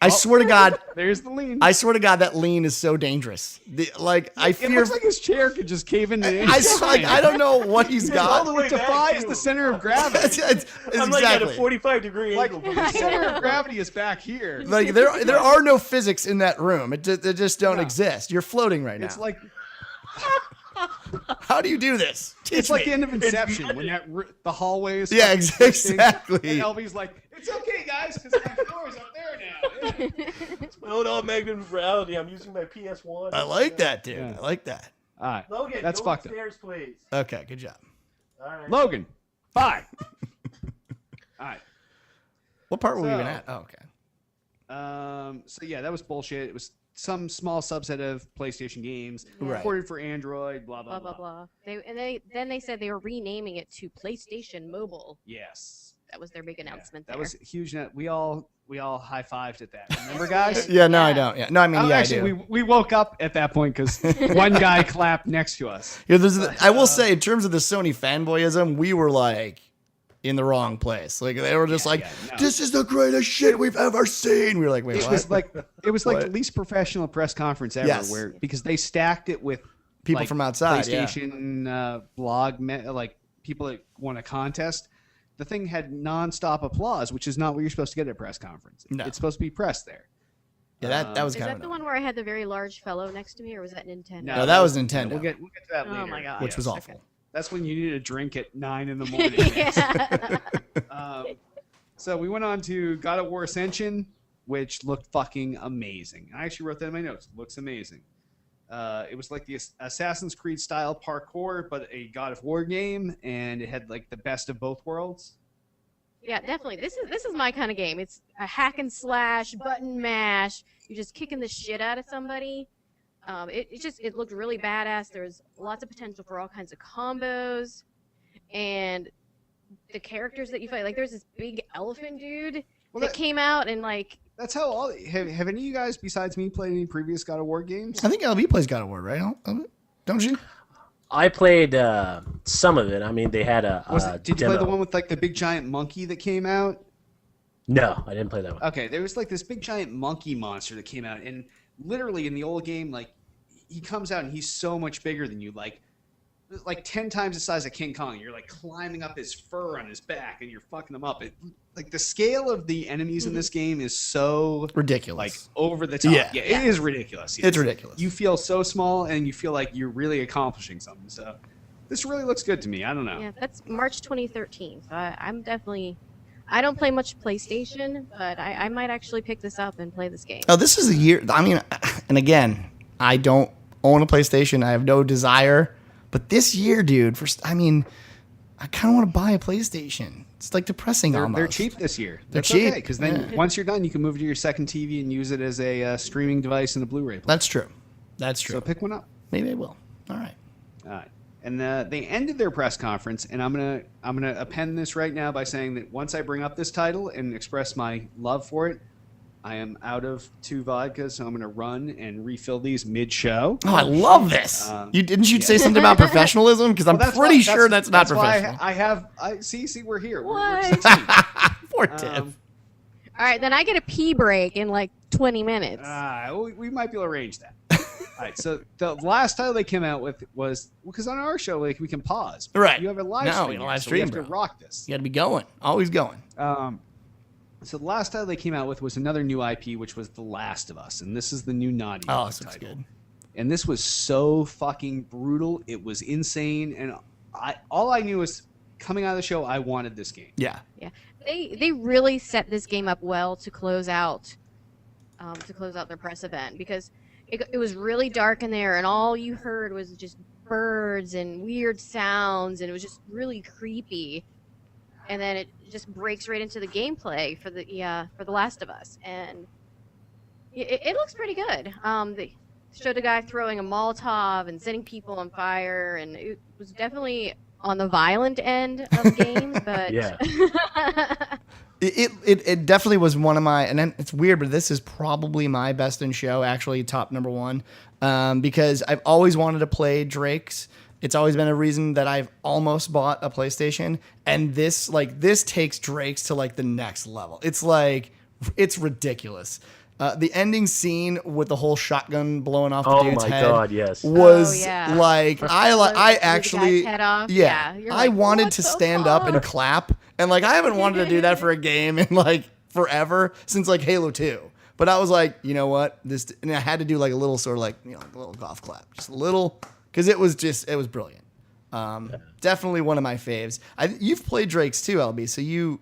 I swear to God. There's the lean. I swear to God, that lean is so dangerous. I It fear. looks like his chair could just cave into any I don't know what he's all got. the way defies the center of gravity. It's I'm like at a exactly. 45-degree Like angle. the center of gravity is back here. Like there are no physics in that room. They just don't exist. You're floating right now. It's like How do you do this? it's Teach like me. the end of Inception when the hallway is Yeah, fucking twisting, exactly. And LB's like, it's okay, guys, because my floor's up there now. Yeah. Hold on, augmented reality. I'm using my PS1. I like that, dude. Yeah. I like that. All right, Logan, that's go fucked up. upstairs, please. Okay, good job. All right. Logan, bye. All right. What part were we So- even at? Oh, okay. So yeah, that was bullshit. It was some small subset of PlayStation games Right. ported for Android. Blah blah Blah blah. blah blah. They said they were renaming it to PlayStation Mobile. Yes. That was their big announcement. That there. was huge. We all high fived at that. Remember, guys? Yeah, no, I don't. Yeah, no, I mean, Oh, yeah, actually, I do. we woke up at that point because one guy clapped next to us. Yeah, I will say, in terms of the Sony fanboyism, we were like in the wrong place. Like they were just Yeah, like, yeah, no. "This is the greatest shit we've ever seen." We were like, "Wait, It what?" was like What? the least professional press conference ever, Yes. because they stacked it with People like, from outside, yeah. PlayStation blog, like people that won a contest. The thing had nonstop applause, which is not what you're supposed to get at a press conference. No. It's supposed to be press there. Yeah, that was Is kind that of the one where I had the very large fellow next to me, or was that Nintendo? No, that was Nintendo. We'll get to that later. Oh my god. which was awful. That's when you needed a drink at 9 in the morning. Yeah. So we went on to God of War Ascension, which looked fucking amazing. I actually wrote that in my notes. Looks amazing. It was like the Assassin's Creed style parkour, but a God of War game, and it had like the best of both worlds. Yeah, definitely. This is my kind of game. It's a hack and slash, button mash. You're just kicking the shit out of somebody. It looked really badass. There's lots of potential for all kinds of combos, and the characters that you fight. Like there's this big elephant dude that came out and like. That's how all. Have any of you guys besides me played any previous God of War games? I think LB plays God of War, right? Don't you? I played some of it. I mean, they had a Did you demo. play the one with like the big giant monkey that came out? No, I didn't play that one. Okay, there was like this big giant monkey monster that came out, and literally in the old game, like he comes out and he's so much bigger than you, like 10 times the size of King Kong. You're like climbing up his fur on his back, and you're fucking him up. Like the scale of the enemies in this game is so Ridiculous. like over the top. Yeah. It is ridiculous. It's ridiculous. You feel so small, and you feel like you're really accomplishing something. So this really looks good to me. I don't know. Yeah, that's March 2013. So I'm definitely. I don't play much PlayStation, but I might actually pick this up and play this game. Oh, this is a year. I mean, and again, I don't own a PlayStation. I have no desire. But this year, dude, I kind of want to buy a PlayStation. It's like depressing almost. They're cheap this year. They're That's cheap. because then once you're done, you can move to your second TV and use it as a streaming device and a Blu-ray player. That's true. That's true. So pick one up. Maybe I will. All right. All right. And they ended their press conference, and I'm gonna append this right now by saying that once I bring up this title and express my love for it, I am out of 2 vodkas, so I'm going to run and refill these mid-show. Oh, I love this. Didn't you say something about professionalism? Because I'm pretty sure that's not professional. I see, we're here. What? We're 16. Poor Tiff. All right, then I get a pee break in like 20 minutes. We might be able to arrange that. All right, so the last title they came out with was, because on our show, like, we can pause. Right. You have a live No, stream. we have a here, live so stream, we have to bro. rock this. You got to be going. Always going. So the last title they came out with was another new IP, which was The Last of Us, and this is the new Naughty Dog So it's title. good. And this was so fucking brutal. It was insane, and all I knew was coming out of the show, I wanted this game. Yeah. They really set this game up well to close out their press event, because it was really dark in there, and all you heard was just birds and weird sounds, and it was just really creepy. And then it just breaks right into the gameplay for the Last of Us, and it looks pretty good. They showed a guy throwing a Molotov and setting people on fire, and it was definitely on the violent end of games, but Yeah. It definitely was one of my, and then it's weird, but this is probably my best in show, actually top number 1, because I've always wanted to play Drake's. It's always been a reason that I've almost bought a PlayStation, and this takes Drake's to like the next level. It's ridiculous. The ending scene with the whole shotgun blowing off the dude's head God, yes. was yeah. like I actually head off. yeah, You're I like, wanted what to the stand up and fuck? clap, and like I haven't wanted to do that for a game in like forever, since like Halo 2. But I was like, you know what, and I had to do like a little sort of like, a little golf clap, just a little, because it was brilliant. Definitely one of my faves. You've played Drake's too, LB, so you've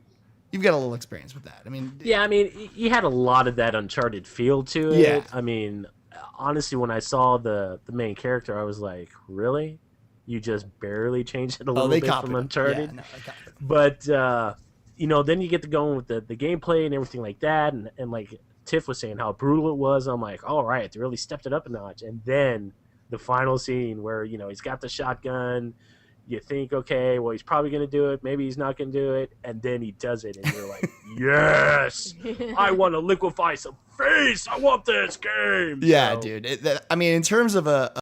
got a little experience with that. I mean, Yeah, I mean, you had a lot of that Uncharted feel to it. Yeah. I mean, honestly, when I saw the main character, I was like, really? You just barely changed it a little bit from Uncharted? Yeah, no, they copied it. But, then you get to go with the gameplay and everything like that. And like Tiff was saying, how brutal it was. I'm like, all right, they really stepped it up a notch. And then the final scene where, he's got the shotgun. You think, okay, well, he's probably going to do it. Maybe he's not going to do it. And then he does it. And you're like, yes, I want to liquefy some face. I want this game. Yeah, So- dude. In terms of a